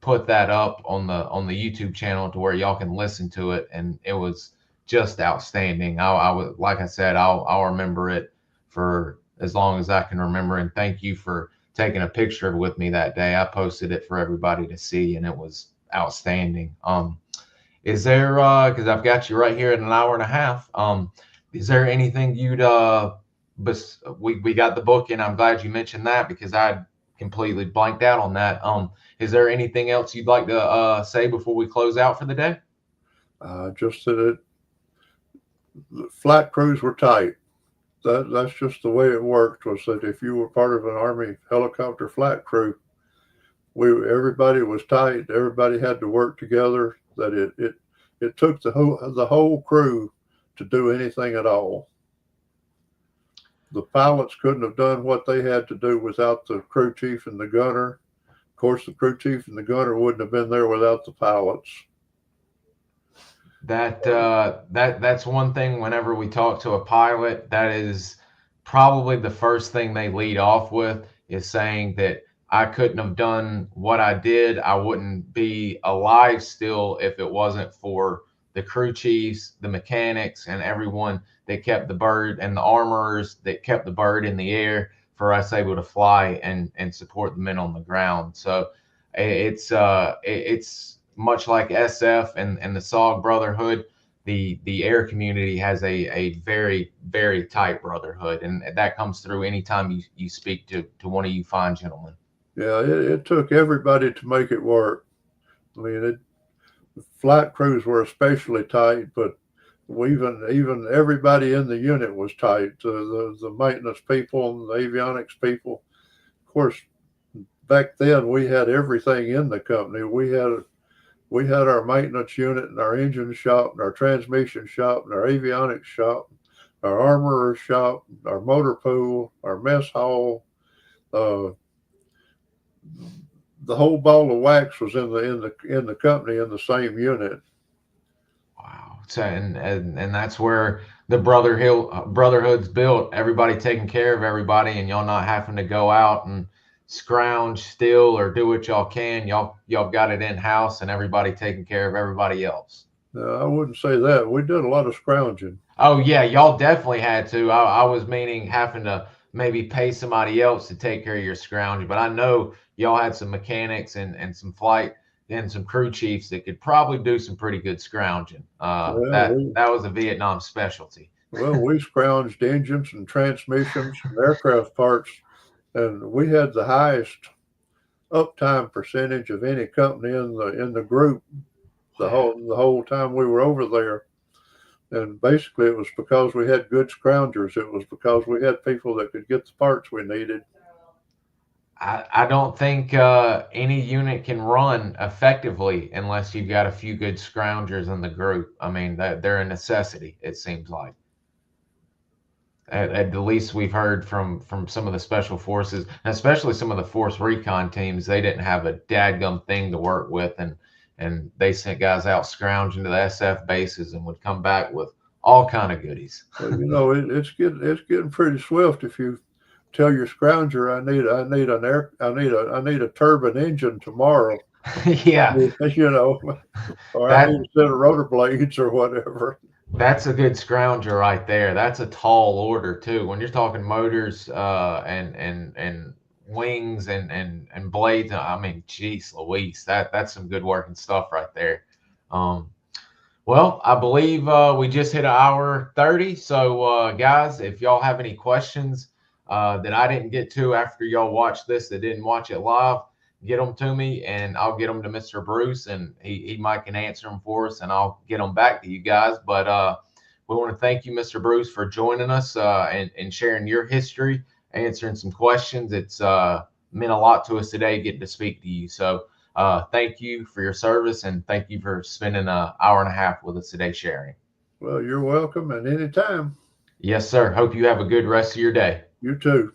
put that up on the YouTube channel to where y'all can listen to it. And it was just outstanding. I was, like I said, I'll remember it for as long as I can remember. And thank you for taking a picture with me that day. I posted it for everybody to see, and it was outstanding. Is there because I've got you right here in an hour and a half. Is there anything you'd but we got the book, and I'm glad you mentioned that because I completely blanked out on that. Is there anything else you'd like to say before we close out for the day? Just that the flight crews were tight. That's just the way it worked. Was that if you were part of an Army helicopter flight crew, everybody was tight. Everybody had to work together. That it took the whole crew to do anything at all. The pilots couldn't have done what they had to do without the crew chief and the gunner. Of course, the crew chief and the gunner wouldn't have been there without the pilots. That's one thing. Whenever we talk to a pilot, that is probably the first thing they lead off with, is saying that I couldn't have done what I did. I wouldn't be alive still if it wasn't for the crew chiefs, the mechanics, and everyone that kept the bird, and the armorers that kept the bird in the air for us able to fly and support the men on the ground. So it's much like SF and the SOG brotherhood. The air community has a very, very tight brotherhood, and that comes through anytime you speak to one of you fine gentlemen. Yeah, it took everybody to make it work. I mean, flight crews were especially tight, but even everybody in the unit was tight. The maintenance people and the avionics people. Of course, back then we had everything in the company. We had our maintenance unit and our engine shop and our transmission shop and our avionics shop, our armorer shop, our motor pool, our mess hall. The whole ball of wax was in the company in the same unit. Wow. So and that's where the brotherhood's built. Everybody taking care of everybody, and y'all not having to go out and scrounge, steal, or do what y'all can. Y'all got it in house, and everybody taking care of everybody else. I wouldn't say that. We did a lot of scrounging. Oh yeah, y'all definitely had to. I was meaning having to maybe pay somebody else to take care of your scrounging, but I know y'all had some mechanics and some flight and some crew chiefs that could probably do some pretty good scrounging. That was a Vietnam specialty. Well, we scrounged engines and transmissions and aircraft parts, and we had the highest uptime percentage of any company in the group the whole time we were over there. And basically it was because we had good scroungers. It was because we had people that could get the parts we needed. I don't think any unit can run effectively unless you've got a few good scroungers in the group. I mean, they're a necessity, it seems like. At the least we've heard from some of the special forces, and especially some of the force recon teams, they didn't have a dadgum thing to work with, and they sent guys out scrounging to the SF bases and would come back with all kind of goodies. Well, it's getting pretty swift. If you tell your scrounger, I need a turbine engine tomorrow. Yeah. Or I need a set of rotor blades or whatever. That's a good scrounger right there. That's a tall order too. When you're talking motors and wings and blades, I mean, geez Louise, that's some good working stuff right there. Well, I believe we just hit an hour 30. So guys, if y'all have any questions, that I didn't get to after y'all watch this that didn't watch it live, get them to me and I'll get them to Mr. Bruce, and he might can answer them for us, and I'll get them back to you guys. But we want to thank you, Mr. Bruce, for joining us and sharing your history, answering some questions. It's meant a lot to us today getting to speak to you. So thank you for your service, and thank you for spending an hour and a half with us today sharing. Well, you're welcome, and anytime. Yes, sir. Hope you have a good rest of your day. You too.